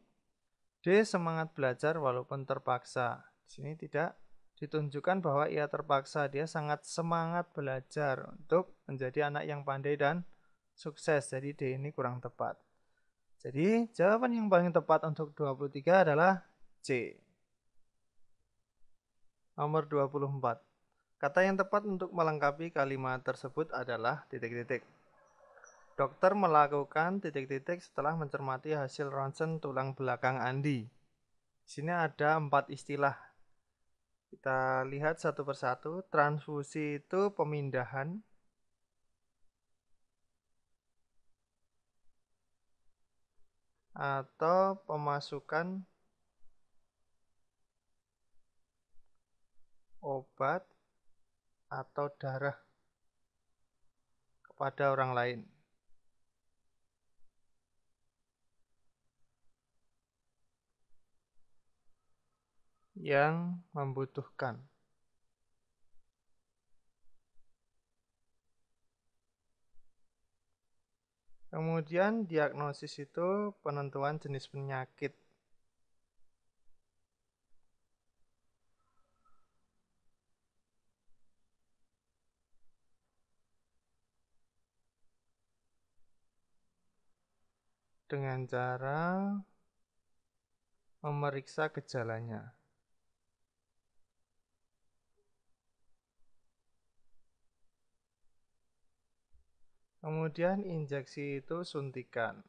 D. Semangat belajar walaupun terpaksa. Di sini tidak ditunjukkan bahwa ia terpaksa. Dia sangat semangat belajar untuk menjadi anak yang pandai dan sukses. Jadi D ini kurang tepat. Jadi jawaban yang paling tepat untuk 23 adalah C. Nomor 24. Kata yang tepat untuk melengkapi kalimat tersebut adalah titik-titik. Dokter melakukan titik-titik setelah mencermati hasil ronsen tulang belakang Andi. Di sini ada 4 istilah. Kita lihat satu persatu. Transfusi itu pemindahan. Atau pemasukan obat atau darah kepada orang lain yang membutuhkan. Kemudian diagnosis itu penentuan jenis penyakit. Dengan cara memeriksa gejalanya. Kemudian injeksi itu suntikan.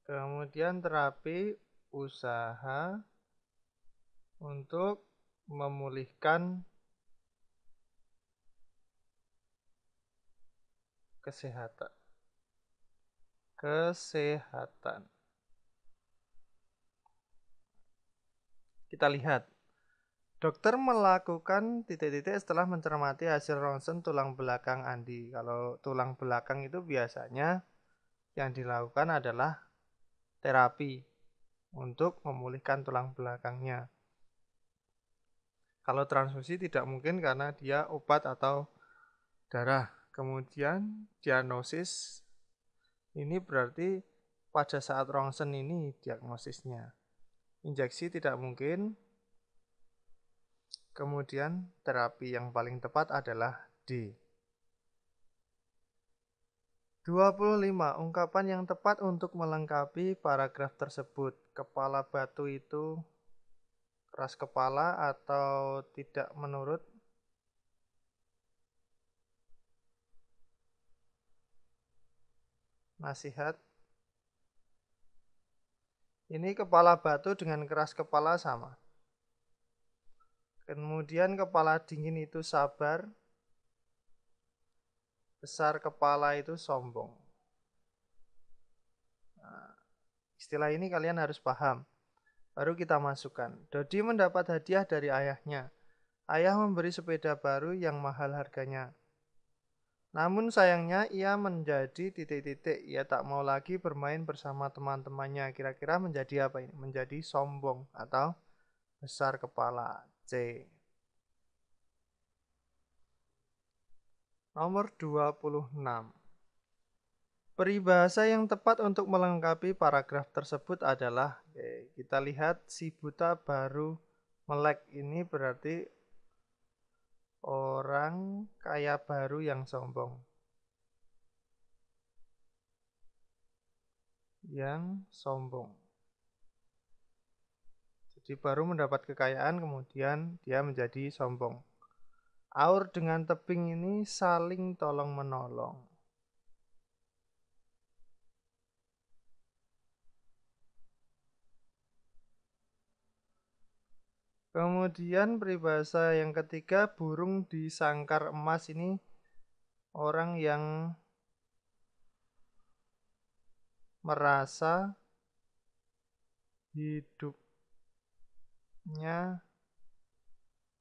Kemudian terapi usaha untuk memulihkan kesehatan. kesehatan. Kita lihat. Dokter melakukan titik-titik setelah mencermati hasil ronsen tulang belakang Andi. Kalau tulang belakang itu biasanya yang dilakukan adalah terapi untuk memulihkan tulang belakangnya. Kalau transfusi tidak mungkin karena dia obat atau darah. Kemudian diagnosis ini berarti pada saat ronsen ini diagnosisnya. Injeksi tidak mungkin. Kemudian terapi yang paling tepat adalah D. 25. Ungkapan yang tepat untuk melengkapi paragraf tersebut. Kepala batu itu keras kepala atau tidak menurut. Nasihat. Ini kepala batu dengan keras kepala sama. Kemudian kepala dingin itu sabar. Besar kepala itu sombong. Nah, istilah ini kalian harus paham. Baru kita masukkan. Dodi mendapat hadiah dari ayahnya. Ayah memberi sepeda baru yang mahal harganya. Namun sayangnya ia menjadi titik-titik. Ia tak mau lagi bermain bersama teman-temannya. Kira-kira menjadi apa ini? Menjadi sombong atau besar kepala. C. Nomor 26. Peribahasa yang tepat untuk melengkapi paragraf tersebut adalah, kita lihat si buta baru melek, ini berarti orang kaya baru yang sombong. Yang sombong. Jadi baru mendapat kekayaan kemudian dia menjadi sombong. Aur dengan tebing ini saling tolong menolong. Kemudian peribahasa yang ketiga, burung di sangkar emas, ini orang yang merasa hidupnya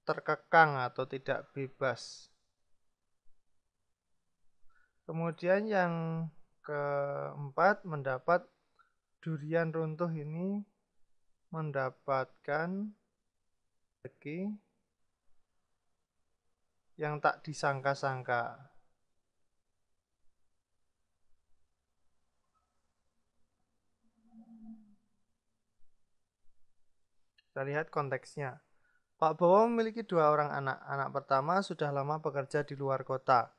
terkekang atau tidak bebas. Kemudian yang keempat, mendapat durian runtuh ini mendapatkan rezeki yang tak disangka-sangka. Kita lihat konteksnya. Pak Bowo memiliki 2 orang anak. Anak pertama sudah lama bekerja di luar kota.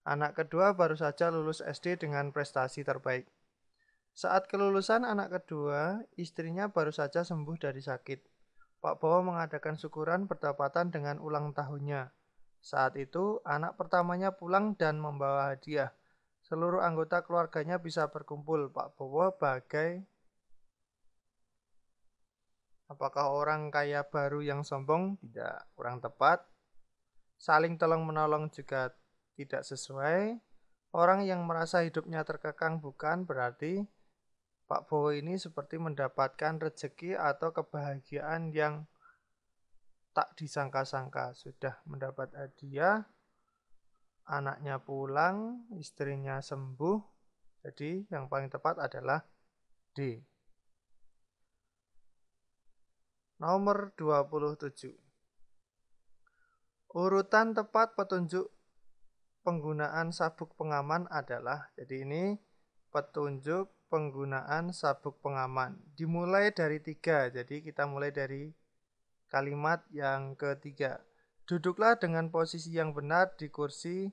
Anak kedua baru saja lulus SD dengan prestasi terbaik. Saat kelulusan anak kedua, istrinya baru saja sembuh dari sakit. Pak Bowo mengadakan syukuran bertepatan dengan ulang tahunnya. Saat itu, anak pertamanya pulang dan membawa hadiah. Seluruh anggota keluarganya bisa berkumpul. Pak Bowo bagai, apakah orang kaya baru yang sombong? Tidak, kurang tepat. Saling tolong-menolong juga tidak sesuai. Orang yang merasa hidupnya terkekang bukan, berarti Pak Bowo ini seperti mendapatkan rezeki atau kebahagiaan yang tak disangka-sangka. Sudah mendapat hadiah, anaknya pulang, istrinya sembuh. Jadi yang paling tepat adalah D. Nomor 27. Urutan tepat petunjuk penggunaan sabuk pengaman adalah, jadi ini petunjuk penggunaan sabuk pengaman. Dimulai dari 3, jadi kita mulai dari kalimat yang ketiga. Duduklah dengan posisi yang benar di kursi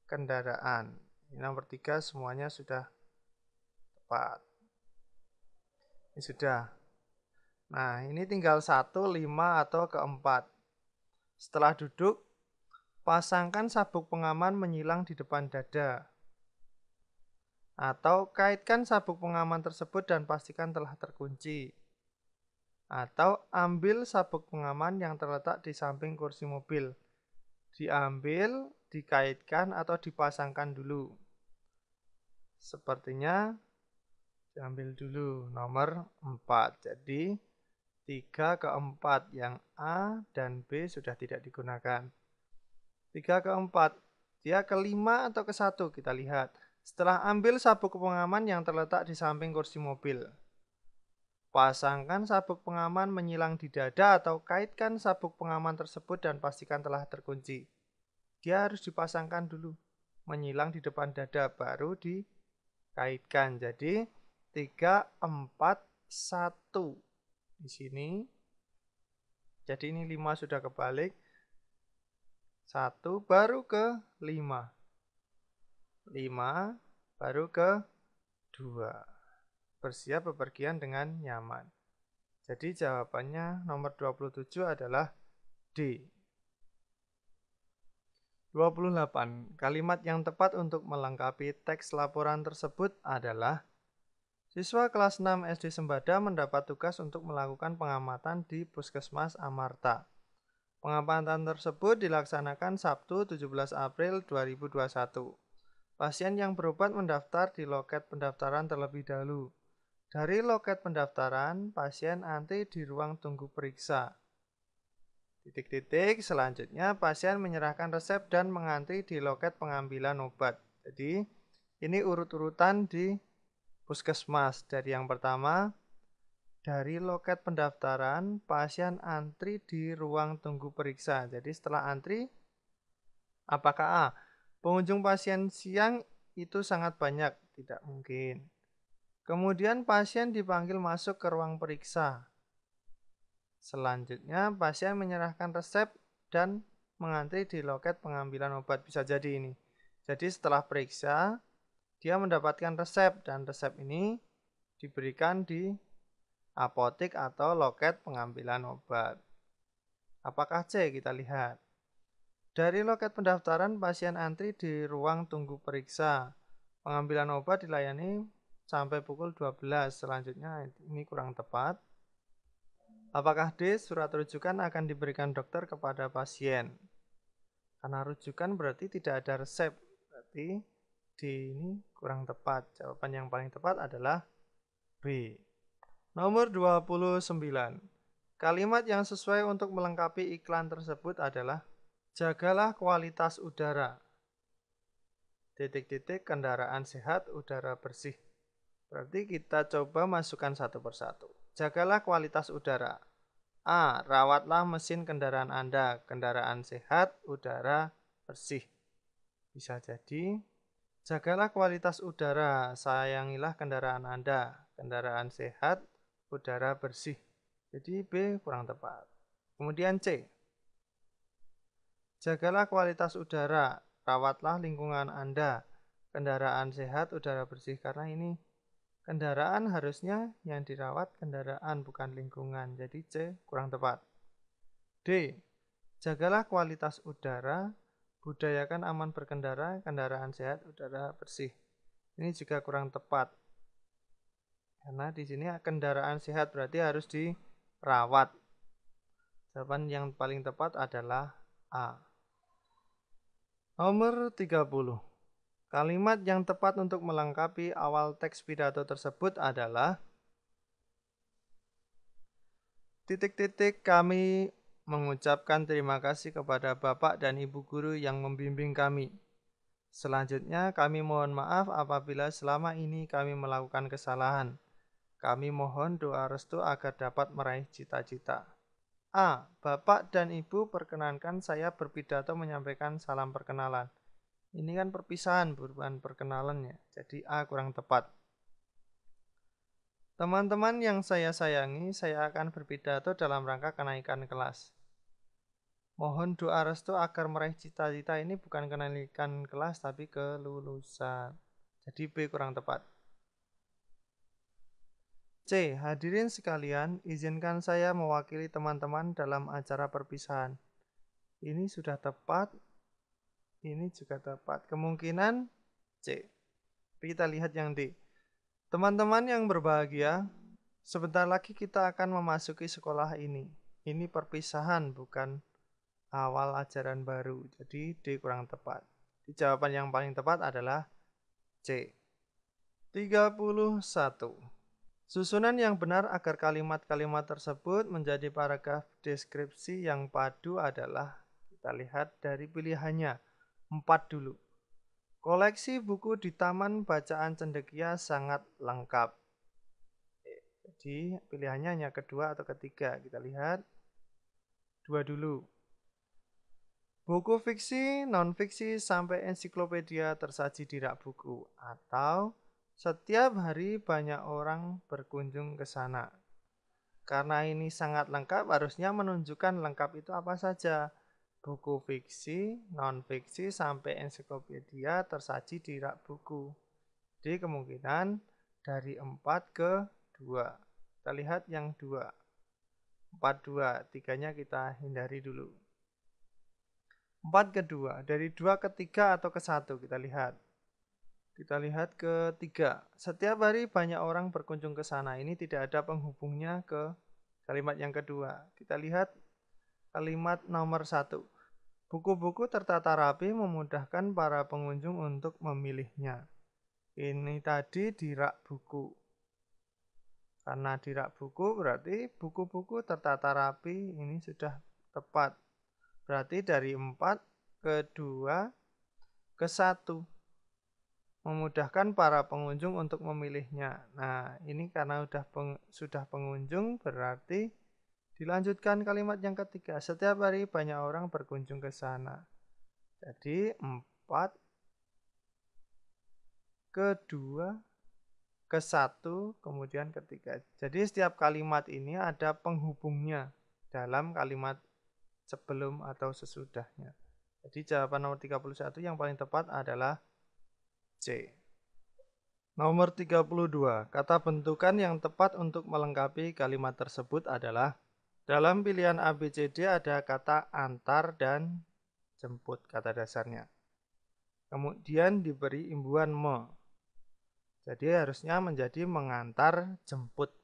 kendaraan. Ini nomor 3 semuanya sudah tepat. Ini sudah. Nah, ini tinggal 1, 5, atau keempat. Setelah duduk, pasangkan sabuk pengaman menyilang di depan dada. Atau kaitkan sabuk pengaman tersebut dan pastikan telah terkunci. Atau ambil sabuk pengaman yang terletak di samping kursi mobil. Diambil, dikaitkan, atau dipasangkan dulu. Sepertinya Diambil dulu nomor 4. Jadi 3 ke 4 yang A dan B sudah tidak digunakan. 3 ke 4. Dia ke 5 atau ke 1? Kita lihat. Setelah ambil sabuk pengaman yang terletak di samping kursi mobil. Pasangkan sabuk pengaman menyilang di dada atau kaitkan sabuk pengaman tersebut dan pastikan telah terkunci. Dia harus dipasangkan dulu. Menyilang di depan dada baru dikaitkan. Jadi 3, 4, 1. Di sini. Jadi ini 5 sudah kebalik. 1 baru ke 5. 5 baru ke 2. Bersiap bepergian dengan nyaman. Jadi jawabannya nomor 27 adalah D. 28. Kalimat yang tepat untuk melengkapi teks laporan tersebut adalah: siswa kelas 6 SD Sembada mendapat tugas untuk melakukan pengamatan di Puskesmas Amarta. Pengamatan tersebut dilaksanakan Sabtu 17 April 2021. Pasien yang berobat mendaftar di loket pendaftaran terlebih dahulu. Dari loket pendaftaran, pasien antri di ruang tunggu periksa. Selanjutnya pasien menyerahkan resep dan mengantri di loket pengambilan obat. Jadi ini urut-urutan di puskesmas. Dari yang pertama, dari loket pendaftaran, pasien antri di ruang tunggu periksa. Jadi setelah antri, apakah A? Pengunjung pasien siang itu sangat banyak? Tidak mungkin. Kemudian pasien dipanggil masuk ke ruang periksa. Selanjutnya, pasien menyerahkan resep dan mengantri di loket pengambilan obat. Bisa jadi ini. Jadi setelah periksa, dia mendapatkan resep dan resep ini diberikan di apotek atau loket pengambilan obat. Apakah C? Kita lihat. Dari loket pendaftaran, pasien antri di ruang tunggu periksa. Pengambilan obat dilayani sampai pukul 12. Selanjutnya ini kurang tepat. Apakah D? Surat rujukan akan diberikan dokter kepada pasien. Karena rujukan berarti tidak ada resep. Berarti D ini kurang tepat. Jawaban yang paling tepat adalah B. Nomor 29. Kalimat yang sesuai untuk melengkapi iklan tersebut adalah: jagalah kualitas udara. Kendaraan sehat, udara bersih. Berarti kita coba masukkan satu persatu. Jagalah kualitas udara. A. Rawatlah mesin kendaraan Anda. Kendaraan sehat, udara bersih. Bisa jadi, jagalah kualitas udara. Sayangilah kendaraan Anda. Kendaraan sehat, udara bersih. Jadi B kurang tepat. Kemudian C. Jagalah kualitas udara. Rawatlah lingkungan Anda. Kendaraan sehat, udara bersih. Karena ini kendaraan harusnya yang dirawat kendaraan, bukan lingkungan. Jadi C kurang tepat. D. Jagalah kualitas udara. Budayakan aman berkendara. Kendaraan sehat, udara bersih. Ini juga kurang tepat. Karena di sini kendaraan sehat berarti harus dirawat. Jawaban yang paling tepat adalah A. Nomor 30. Kalimat yang tepat untuk melengkapi awal teks pidato tersebut adalah: kami mengucapkan terima kasih kepada Bapak dan Ibu Guru yang membimbing kami. Selanjutnya kami mohon maaf apabila selama ini kami melakukan kesalahan. Kami mohon doa restu agar dapat meraih cita-cita. A. Bapak dan Ibu, perkenankan saya berpidato menyampaikan salam perkenalan. Ini kan perpisahan, bukan perkenalannya. Jadi A kurang tepat. Teman-teman yang saya sayangi, saya akan berpidato dalam rangka kenaikan kelas. Mohon doa restu agar meraih cita-cita. Ini bukan kenaikan kelas, tapi kelulusan. Jadi B kurang tepat. C. Hadirin sekalian, izinkan saya mewakili teman-teman dalam acara perpisahan. Ini sudah tepat. Ini juga tepat. Kemungkinan C. Kita lihat yang D. Teman-teman yang berbahagia, sebentar lagi kita akan memasuki sekolah ini. Ini perpisahan, bukan awal ajaran baru. Jadi D kurang tepat. Jawaban yang paling tepat adalah C. 31. Susunan yang benar agar kalimat-kalimat tersebut menjadi paragraf deskripsi yang padu adalah, kita lihat dari pilihannya. 4 dulu. Koleksi buku di Taman Bacaan Cendekia sangat lengkap. Jadi pilihannya hanya kedua atau ketiga. Kita lihat 2 dulu. Buku fiksi, non-fiksi, sampai ensiklopedia tersaji di rak buku. Atau setiap hari banyak orang berkunjung ke sana. Karena ini sangat lengkap, harusnya menunjukkan lengkap itu apa saja. Buku fiksi, non-fiksi, sampai ensiklopedia tersaji di rak buku. Jadi kemungkinan dari 4 ke 2. Kita lihat yang 2. 4, 2. 3-nya kita hindari dulu. 4 ke 2. Dari 2 ke 3 atau ke 1 kita lihat. Kita lihat ke 3. Setiap hari banyak orang berkunjung ke sana. Ini tidak ada penghubungnya ke kalimat yang kedua. Kita lihat kalimat nomor 1. Buku-buku tertata rapi memudahkan para pengunjung untuk memilihnya. Ini tadi di rak buku. Karena di rak buku berarti buku-buku tertata rapi, ini sudah tepat. Berarti dari 4 ke 2 ke 1. Memudahkan para pengunjung untuk memilihnya. Nah, ini karena sudah pengunjung berarti dilanjutkan kalimat yang ketiga. Setiap hari banyak orang berkunjung ke sana. Jadi 4 ke 2 ke 1 kemudian ketiga. Jadi setiap kalimat ini ada penghubungnya dalam kalimat sebelum atau sesudahnya. Jadi jawaban nomor 31 yang paling tepat adalah C. Nomor 32. Kata bentukan yang tepat untuk melengkapi kalimat tersebut adalah, dalam pilihan A, B, C, D ada kata antar dan jemput kata dasarnya. Kemudian diberi imbuhan me. Jadi harusnya menjadi mengantar jemput.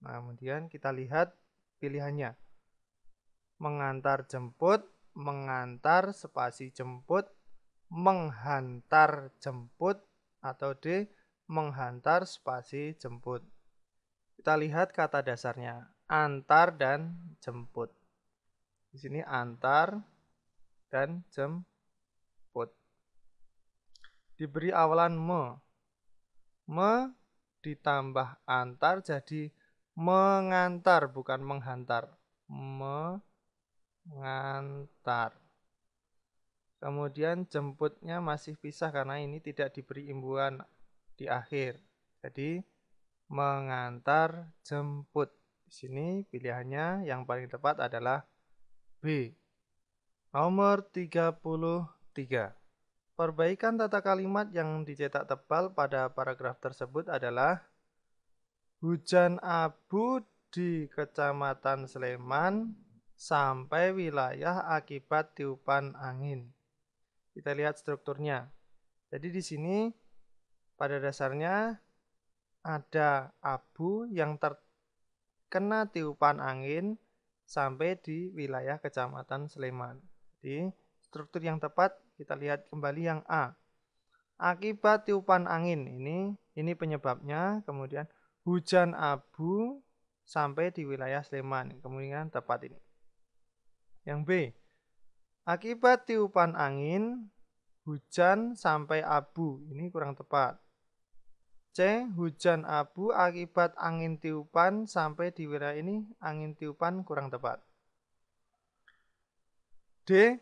Nah, kemudian kita lihat pilihannya. Mengantar jemput, mengantar spasi jemput, menghantar jemput, atau D, menghantar spasi jemput. Kita lihat kata dasarnya, antar dan jemput. Di sini antar dan jemput. Diberi awalan me. Me ditambah antar jadi mengantar, bukan menghantar. Mengantar. Kemudian jemputnya masih pisah karena ini tidak diberi imbuhan di akhir. Jadi mengantar jemput. Di sini pilihannya yang paling tepat adalah B. Nomor 33. Perbaikan tata kalimat yang dicetak tebal pada paragraf tersebut adalah, hujan abu di Kecamatan Sleman sampai wilayah akibat tiupan angin. Kita lihat strukturnya. Jadi di sini pada dasarnya ada abu yang terkena tiupan angin sampai di wilayah Kecamatan Sleman. Jadi struktur yang tepat kita lihat kembali yang A. Akibat tiupan angin, ini penyebabnya. Kemudian hujan abu sampai di wilayah Sleman, kemudian tepat ini. Yang B. Akibat tiupan angin, hujan sampai abu, ini kurang tepat. C. Hujan abu akibat angin tiupan sampai di wilayah ini, angin tiupan kurang tepat. D.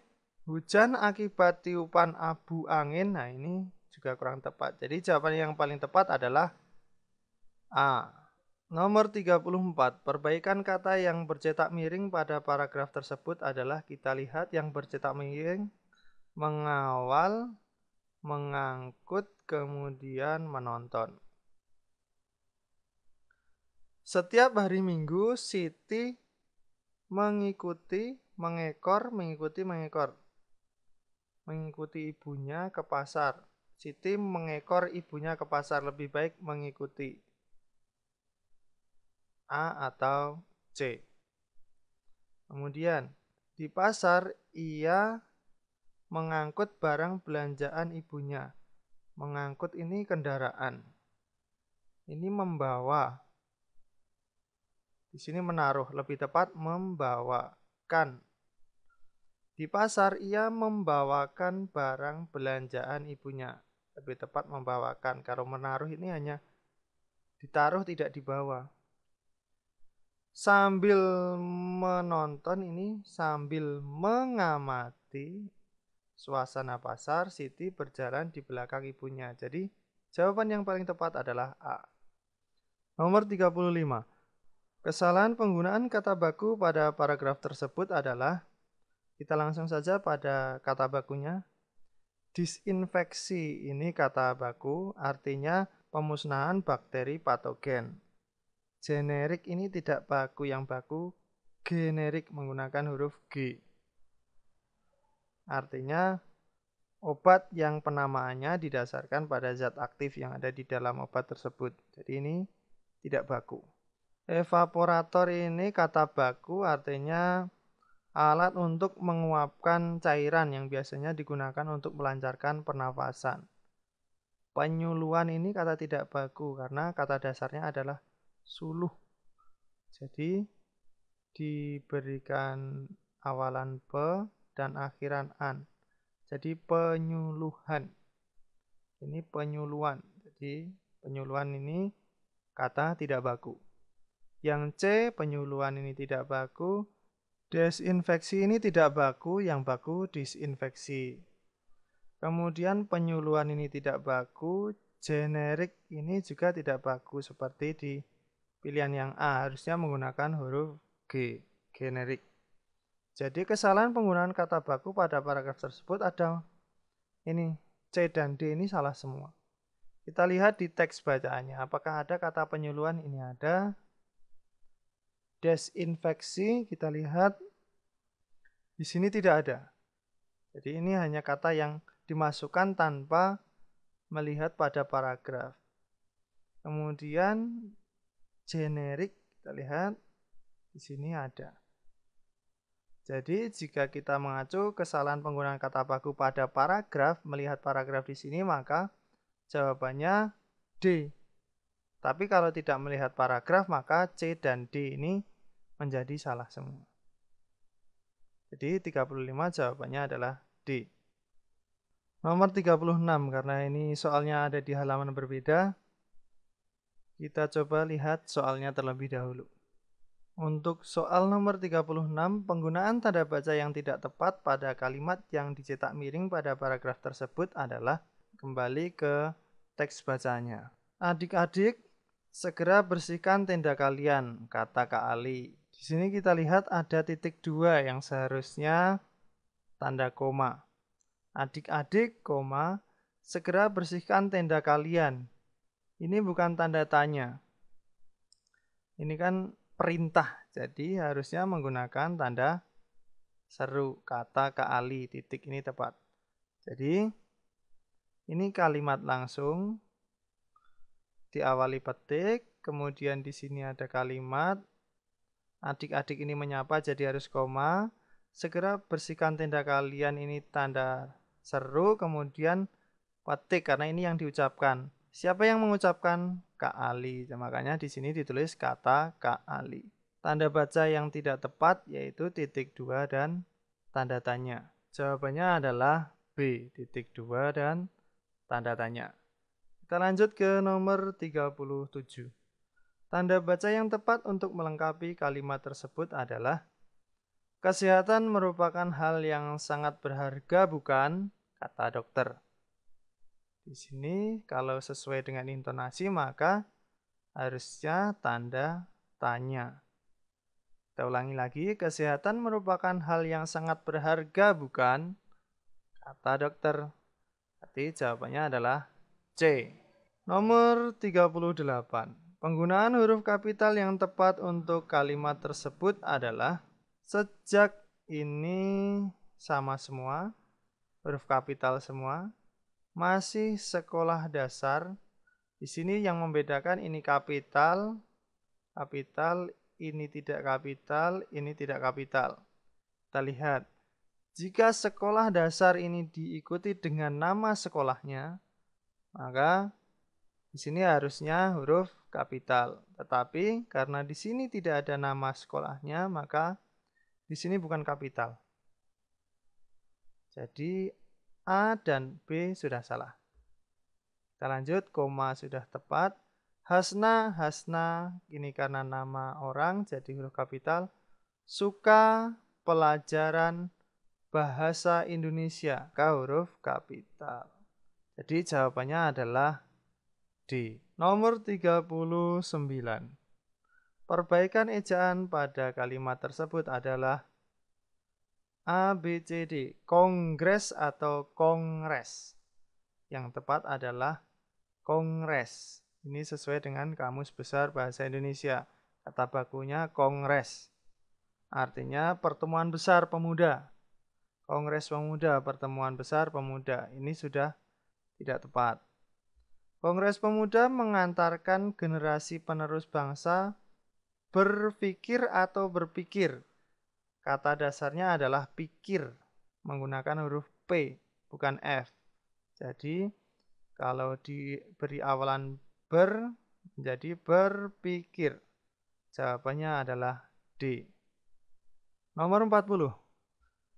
Hujan akibat tiupan abu angin, nah ini juga kurang tepat. Jadi jawaban yang paling tepat adalah A. Nomor 34. Perbaikan kata yang bercetak miring pada paragraf tersebut adalah, kita lihat yang bercetak miring, mengawal, mengangkut, kemudian menonton. Setiap hari Minggu Siti mengikuti ibunya ke pasar. Siti mengekor ibunya ke pasar, lebih baik mengikuti. A atau C. Kemudian di pasar ia mengangkut barang belanjaan ibunya. Mengangkut ini kendaraan. Ini membawa. Di sini menaruh, lebih tepat membawakan. Di pasar ia membawakan barang belanjaan ibunya. Lebih tepat membawakan. Kalau menaruh ini hanya ditaruh, tidak dibawa. Sambil menonton ini, sambil mengamati suasana pasar, Siti berjalan di belakang ibunya. Jadi, jawaban yang paling tepat adalah A. Nomor 35. Kesalahan penggunaan kata baku pada paragraf tersebut adalah, kita langsung saja pada kata bakunya. Disinfeksi ini kata baku, artinya pemusnahan bakteri patogen. Generik ini tidak baku, yang baku generik menggunakan huruf G. Artinya obat yang penamaannya didasarkan pada zat aktif yang ada di dalam obat tersebut. Jadi ini tidak baku. Evaporator ini kata baku, artinya alat untuk menguapkan cairan yang biasanya digunakan untuk melancarkan pernafasan. Penyuluhan ini kata tidak baku karena kata dasarnya adalah suluh. Jadi diberikan awalan pe dan akhiran an. Jadi penyuluhan. Ini penyuluhan. Jadi penyuluhan ini kata tidak baku. Yang C, penyuluhan ini tidak baku. Desinfeksi ini tidak baku, yang baku disinfeksi. Kemudian penyuluhan ini tidak baku, generik ini juga tidak baku seperti di pilihan yang A, harusnya menggunakan huruf G, generik. Jadi kesalahan penggunaan kata baku pada paragraf tersebut ada ini, C dan D ini salah semua. Kita lihat di teks bacaannya, apakah ada kata penyuluhan? Ini ada. Desinfeksi, kita lihat di sini tidak ada. Jadi ini hanya kata yang dimasukkan tanpa melihat pada paragraf. Kemudian generik, kita lihat di sini ada. Jadi jika kita mengacu kesalahan penggunaan kata baku pada paragraf, melihat paragraf di sini, maka jawabannya D. Tapi kalau tidak melihat paragraf, maka C dan D ini menjadi salah semua. Jadi 35 jawabannya adalah D. Nomor 36, karena ini soalnya ada di halaman berbeda, kita coba lihat soalnya terlebih dahulu. Untuk soal nomor 36, penggunaan tanda baca yang tidak tepat pada kalimat yang dicetak miring pada paragraf tersebut adalah, kembali ke teks bacanya. Adik-adik, segera bersihkan tenda kalian, kata Kak Ali. Di sini kita lihat ada titik 2 yang seharusnya tanda koma. Adik-adik, koma, segera bersihkan tenda kalian. Ini bukan tanda tanya. Ini kan perintah, jadi harusnya menggunakan tanda seru, kata Kak Ali, titik ini tepat. Jadi ini kalimat langsung diawali petik, kemudian di sini ada kalimat adik-adik ini menyapa, jadi harus koma. Segera bersihkan tenda kalian, ini tanda seru, kemudian petik karena ini yang diucapkan. Siapa yang mengucapkan? Kak Ali. Makanya di sini ditulis kata Kak Ali. Tanda baca yang tidak tepat yaitu titik 2 dan tanda tanya. Jawabannya adalah B, titik 2 dan tanda tanya. Kita lanjut ke nomor 37. Tanda baca yang tepat untuk melengkapi kalimat tersebut adalah, kesehatan merupakan hal yang sangat berharga, bukan? Kata dokter. Di sini kalau sesuai dengan intonasi maka harusnya tanda tanya. Kita ulangi lagi, kesehatan merupakan hal yang sangat berharga, bukan? Kata dokter. Berarti jawabannya adalah C. Nomor 38. Penggunaan huruf kapital yang tepat untuk kalimat tersebut adalah, sejak ini sama semua, huruf kapital semua. Masih sekolah dasar. Di sini yang membedakan ini kapital, ini tidak kapital, ini tidak kapital. Kita lihat, jika sekolah dasar ini diikuti dengan nama sekolahnya, maka di sini harusnya huruf kapital. Tetapi karena di sini tidak ada nama sekolahnya, maka di sini bukan kapital. Jadi A dan B sudah salah. Kita lanjut, koma sudah tepat. Hasna, Hasna, ini karena nama orang jadi huruf kapital. Suka pelajaran bahasa Indonesia, K huruf kapital. Jadi jawabannya adalah D. Nomor 39. Perbaikan ejaan pada kalimat tersebut adalah A, B, C, D. Kongres atau kongres. Yang tepat adalah kongres. Ini sesuai dengan Kamus Besar Bahasa Indonesia. Kata bakunya kongres. Artinya pertemuan besar pemuda. Kongres pemuda, pertemuan besar pemuda. Ini sudah tidak tepat. Kongres pemuda mengantarkan generasi penerus bangsa berpikir atau berpikir. Kata dasarnya adalah pikir, menggunakan huruf P, bukan F. Jadi, kalau diberi awalan ber, menjadi berpikir. Jawabannya adalah D. Nomor 40.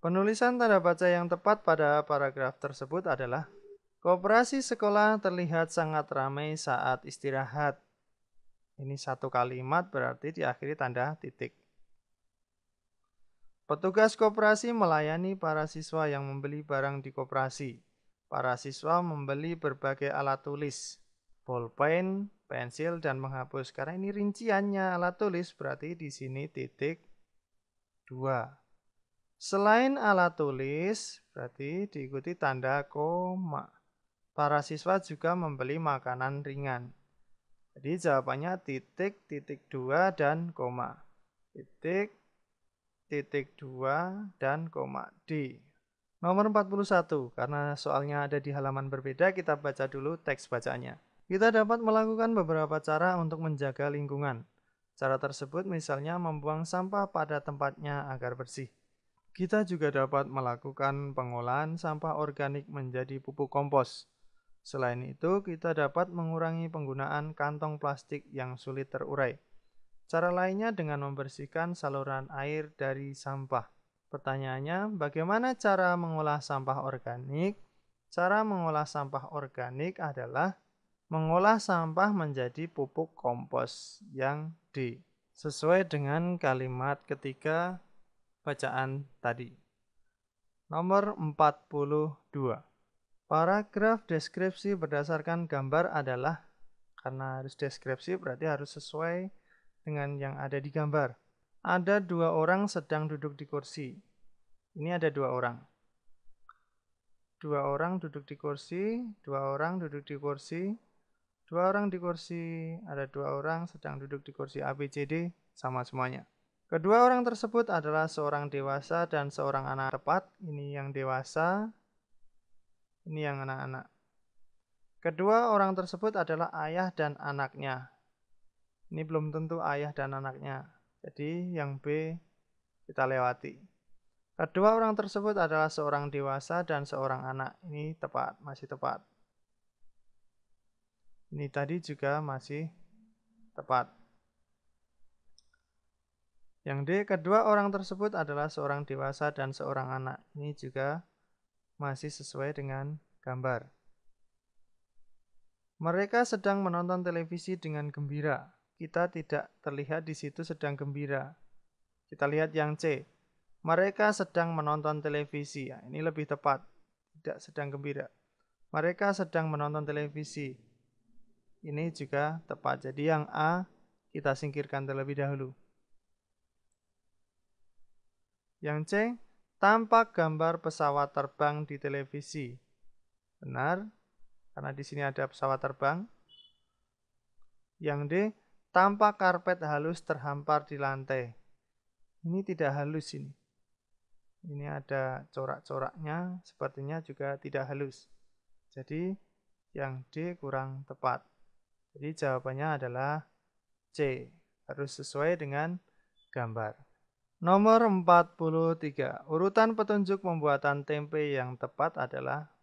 Penulisan tanda baca yang tepat pada paragraf tersebut adalah koperasi sekolah terlihat sangat ramai saat istirahat. Ini satu kalimat berarti diakhiri tanda titik. Petugas koperasi melayani para siswa yang membeli barang di koperasi. Para siswa membeli berbagai alat tulis, bolpen, pensil, dan menghapus. Karena ini rinciannya alat tulis, berarti di sini titik 2. Selain alat tulis, berarti diikuti tanda koma. Para siswa juga membeli makanan ringan. Jadi jawabannya titik, titik 2, dan koma. Titik, titik 2, dan koma. D. Nomor 41, karena soalnya ada di halaman berbeda, kita baca dulu teks bacaannya. Kita dapat melakukan beberapa cara untuk menjaga lingkungan. Cara tersebut misalnya membuang sampah pada tempatnya agar bersih. Kita juga dapat melakukan pengolahan sampah organik menjadi pupuk kompos. Selain itu, kita dapat mengurangi penggunaan kantong plastik yang sulit terurai. Cara lainnya dengan membersihkan saluran air dari sampah. Pertanyaannya, bagaimana cara mengolah sampah organik? Cara mengolah sampah organik adalah mengolah sampah menjadi pupuk kompos, yang D. Sesuai dengan kalimat ketiga bacaan tadi. Nomor 42. Paragraf deskripsi berdasarkan gambar adalah, karena harus deskripsi berarti harus sesuai dengan yang ada di gambar. Ada 2 orang sedang duduk di kursi. Ini ada 2 orang. 2 orang duduk di kursi, 2 orang duduk di kursi, 2 orang di kursi, ada 2 orang sedang duduk di kursi A, B, C, D, sama semuanya. Kedua orang tersebut adalah seorang dewasa dan seorang anak. Tepat, ini yang dewasa, ini yang anak-anak. Kedua orang tersebut adalah ayah dan anaknya. Ini belum tentu ayah dan anaknya. Jadi yang B kita lewati. Kedua orang tersebut adalah seorang dewasa dan seorang anak. Ini tepat, masih tepat. Ini tadi juga masih tepat. Yang D, kedua orang tersebut adalah seorang dewasa dan seorang anak. Ini juga masih sesuai dengan gambar. Mereka sedang menonton televisi dengan gembira. Kita tidak terlihat di situ sedang gembira. Kita lihat yang C. Mereka sedang menonton televisi. Ya, ini lebih tepat. Tidak sedang gembira. Mereka sedang menonton televisi. Ini juga tepat. Jadi yang A kita singkirkan terlebih dahulu. Yang C, tampak gambar pesawat terbang di televisi. Benar, karena di sini ada pesawat terbang. Yang D, tampak karpet halus terhampar di lantai. Ini tidak halus ini. Ini ada corak-coraknya, sepertinya juga tidak halus. Jadi yang D kurang tepat. Jadi jawabannya adalah C. Harus sesuai dengan gambar. Nomor 43. Urutan petunjuk pembuatan tempe yang tepat adalah,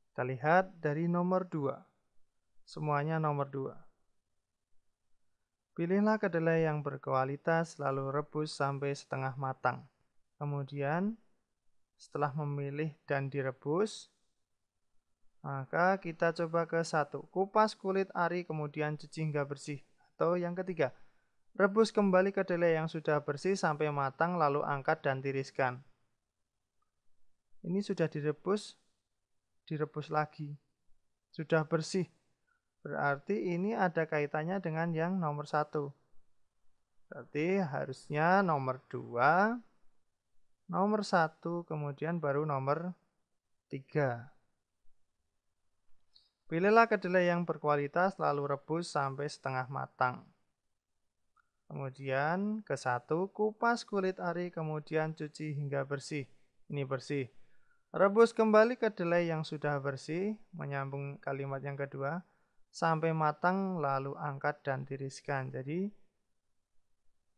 kita lihat dari nomor 2. Semuanya nomor 2. Pilihlah kedelai yang berkualitas lalu rebus sampai setengah matang. Kemudian setelah memilih dan direbus, maka kita coba ke 1. Kupas kulit ari kemudian cuci hingga bersih. Atau yang ketiga, rebus kembali kedelai yang sudah bersih sampai matang lalu angkat dan tiriskan. Ini sudah direbus lagi. Sudah bersih. Berarti ini ada kaitannya dengan yang nomor 1. Berarti harusnya nomor 2, nomor 1, kemudian baru nomor 3. Pilihlah kedelai yang berkualitas lalu rebus sampai setengah matang. Kemudian ke 1, kupas kulit ari kemudian cuci hingga bersih. Ini bersih. Rebus kembali kedelai yang sudah bersih, menyambung kalimat yang kedua, sampai matang lalu angkat dan tiriskan. Jadi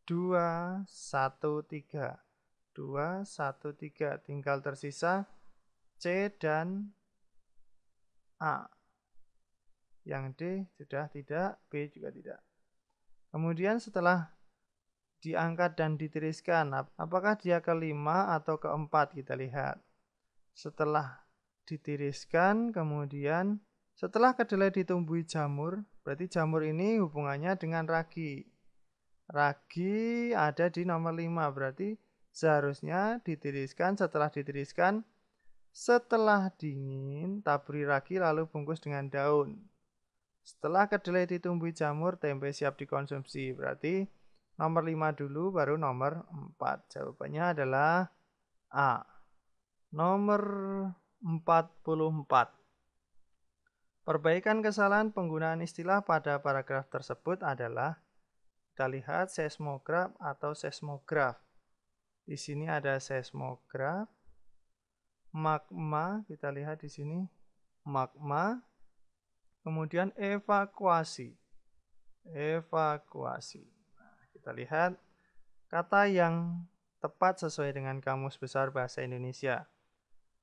2, 1, 3. 2, 1, 3. Tinggal tersisa C dan A. Yang D sudah tidak, B juga tidak. Kemudian setelah diangkat dan ditiriskan, apakah dia ke-5 atau ke-4? Kita lihat. Setelah ditiriskan, kemudian setelah kedelai ditumbuhi jamur, berarti jamur ini hubungannya dengan ragi. Ragi ada di nomor 5, berarti seharusnya ditiriskan. Setelah ditiriskan, setelah dingin, taburi ragi lalu bungkus dengan daun. Setelah kedelai ditumbuhi jamur, tempe siap dikonsumsi. Berarti nomor 5 dulu, baru nomor 4. Jawabannya adalah A. Nomor 44. Perbaikan kesalahan penggunaan istilah pada paragraf tersebut adalah, kita lihat seismograf atau seismograf. Di sini ada seismograf, magma, kita lihat di sini magma, kemudian evakuasi. Evakuasi. Nah, kita lihat kata yang tepat sesuai dengan Kamus Besar Bahasa Indonesia.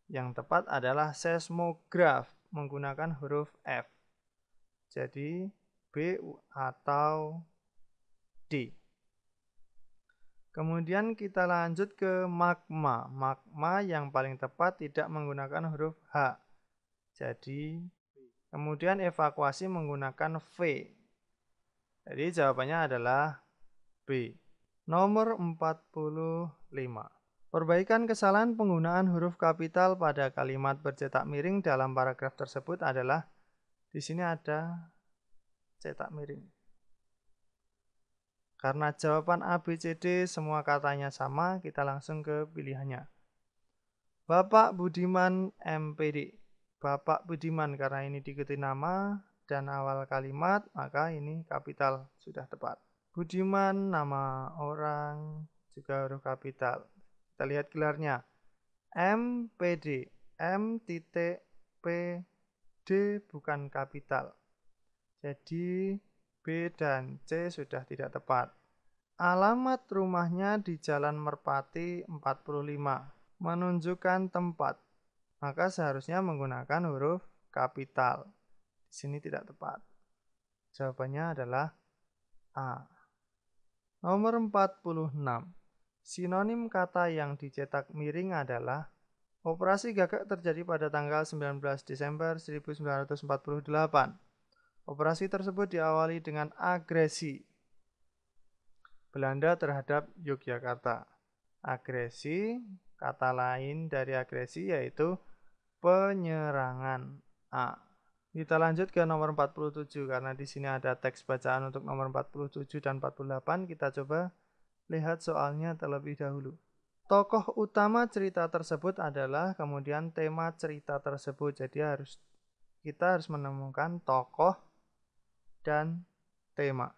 Yang tepat adalah seismograf menggunakan huruf F. Jadi B atau D. Kemudian kita lanjut ke magma. Magma yang paling tepat tidak menggunakan huruf H. Jadi kemudian evakuasi menggunakan V. Jadi jawabannya adalah B. Nomor 45. Perbaikan kesalahan penggunaan huruf kapital pada kalimat bercetak miring dalam paragraf tersebut adalah, di sini ada cetak miring. Karena jawaban A, B, C, D semua katanya sama, kita langsung ke pilihannya. Bapak Budiman MPD. Bapak Budiman, karena ini diikuti nama dan awal kalimat, maka ini kapital, sudah tepat. Budiman, nama orang, juga huruf kapital. Kita lihat gelarnya. MPD. M titik P D bukan kapital. Jadi B dan C sudah tidak tepat. Alamat rumahnya di Jalan Merpati 45. Menunjukkan tempat. Maka seharusnya menggunakan huruf kapital. Di sini tidak tepat. Jawabannya adalah A. Nomor 46. Sinonim kata yang dicetak miring adalah, operasi gagak terjadi pada tanggal 19 Desember 1948. Operasi tersebut diawali dengan agresi Belanda terhadap Yogyakarta. Agresi, kata lain dari agresi yaitu penyerangan. A. Kita lanjut ke nomor 47 karena di sini ada teks bacaan untuk nomor 47 dan 48. Kita coba lihat soalnya terlebih dahulu. Tokoh utama cerita tersebut adalah, kemudian tema cerita tersebut. Jadi kita harus menemukan tokoh dan tema.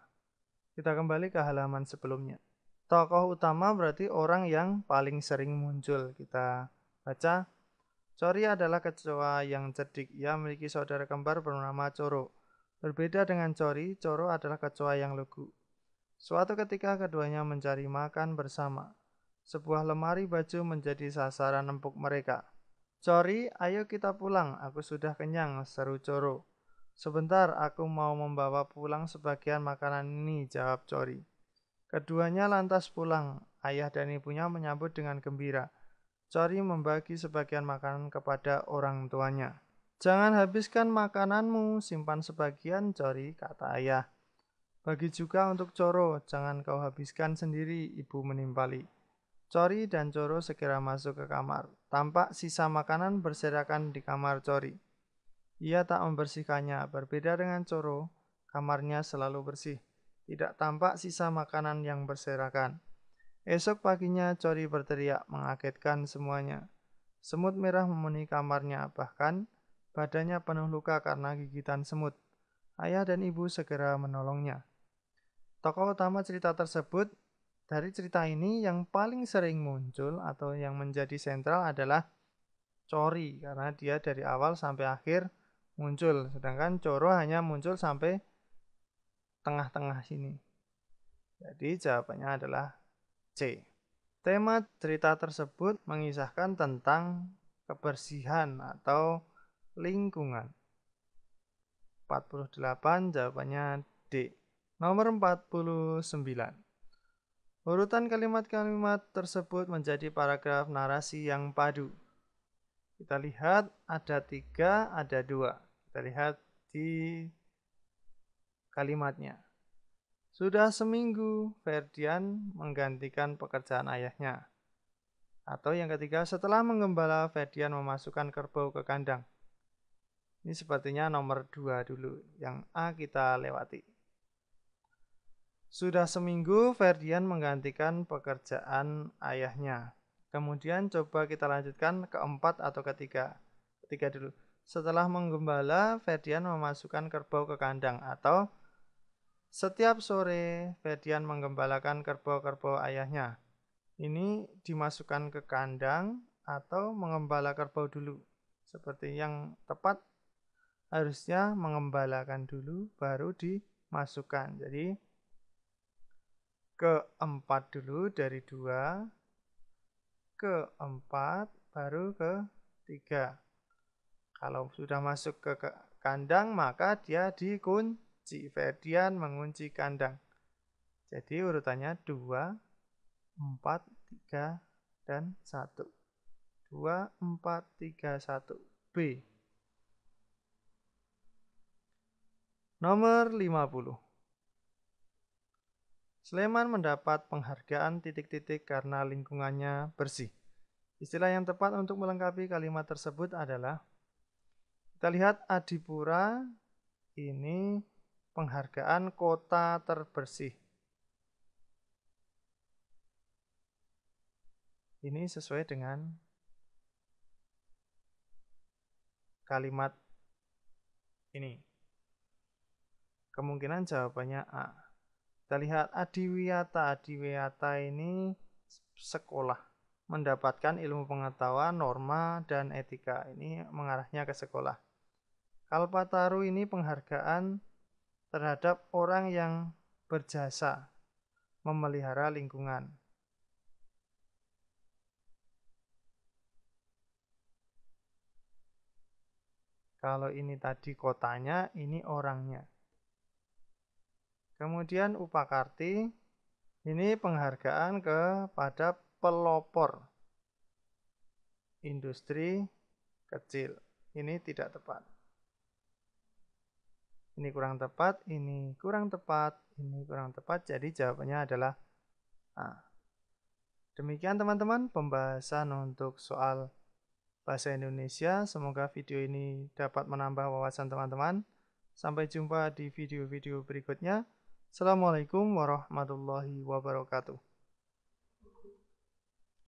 Kita kembali ke halaman sebelumnya. Tokoh utama berarti orang yang paling sering muncul. Kita baca. Cori adalah kecoa yang cerdik. Ia memiliki saudara kembar bernama Coro. Berbeda dengan Cori, Coro adalah kecoa yang lugu. Suatu ketika keduanya mencari makan bersama. Sebuah lemari baju menjadi sasaran empuk mereka. Cori, ayo kita pulang, aku sudah kenyang, seru Coro. Sebentar, aku mau membawa pulang sebagian makanan ini, jawab Cori. Keduanya lantas pulang. Ayah dan ibunya menyambut dengan gembira. Cori membagi sebagian makanan kepada orang tuanya. Jangan habiskan makananmu, simpan sebagian, Cori, kata ayah. Bagi juga untuk Coro, jangan kau habiskan sendiri, ibu menimpali. Cori dan Coro segera masuk ke kamar. Tampak sisa makanan berserakan di kamar Cori. Ia tak membersihkannya. Berbeda dengan Coro, kamarnya selalu bersih. Tidak tampak sisa makanan yang berserakan. Esok paginya Cori berteriak mengagetkan semuanya. Semut merah memenuhi kamarnya, bahkan badannya penuh luka karena gigitan semut. Ayah dan ibu segera menolongnya. Tokoh utama cerita tersebut, dari cerita ini yang paling sering muncul atau yang menjadi sentral adalah Cori, karena dia dari awal sampai akhir muncul, sedangkan Coro hanya muncul sampai tengah-tengah sini. Jadi jawabannya adalah C. Tema cerita tersebut mengisahkan tentang kebersihan atau lingkungan. 48 jawabannya D. Nomor 49. Urutan kalimat-kalimat tersebut menjadi paragraf narasi yang padu. Kita lihat ada 3, ada 2. Kita lihat di kalimatnya. Sudah seminggu Ferdian menggantikan pekerjaan ayahnya. Atau yang ketiga, setelah menggembala Ferdian memasukkan kerbau ke kandang. Ini sepertinya nomor 2 dulu, yang A kita lewati. Sudah seminggu Ferdian menggantikan pekerjaan ayahnya. Kemudian coba kita lanjutkan ke 4 atau ketiga. Ketiga dulu. Setelah menggembala, Ferdian memasukkan kerbau ke kandang. Atau setiap sore Ferdian menggembalakan kerbau-kerbau ayahnya. Ini dimasukkan ke kandang atau mengembala kerbau dulu. Seperti yang tepat harusnya mengembalakan dulu baru dimasukkan. Jadi ke-4 dulu dari 2, ke-4 baru ke-3. Kalau sudah masuk ke kandang maka dia dikunci. Ferdian mengunci kandang. Jadi urutannya 2, 4, 3, dan 1. 2, 4, 3, 1. B. Nomor 50. Sleman mendapat penghargaan titik-titik karena lingkungannya bersih. Istilah yang tepat untuk melengkapi kalimat tersebut adalah, kita lihat Adipura ini penghargaan kota terbersih. Ini sesuai dengan kalimat ini. Kemungkinan jawabannya A. Kita lihat Adiwiyata. Adiwiyata ini sekolah, mendapatkan ilmu pengetahuan, norma, dan etika. Ini mengarahnya ke sekolah. Kalpataru ini penghargaan terhadap orang yang berjasa memelihara lingkungan. Kalau ini tadi kotanya, ini orangnya. Kemudian Upakarti, ini penghargaan kepada pelopor industri kecil. Ini tidak tepat. Ini kurang tepat, ini kurang tepat, ini kurang tepat. Jadi jawabannya adalah A. Demikian teman-teman pembahasan untuk soal bahasa Indonesia. Semoga video ini dapat menambah wawasan teman-teman. Sampai jumpa di video-video berikutnya. Assalamualaikum warahmatullahi wabarakatuh.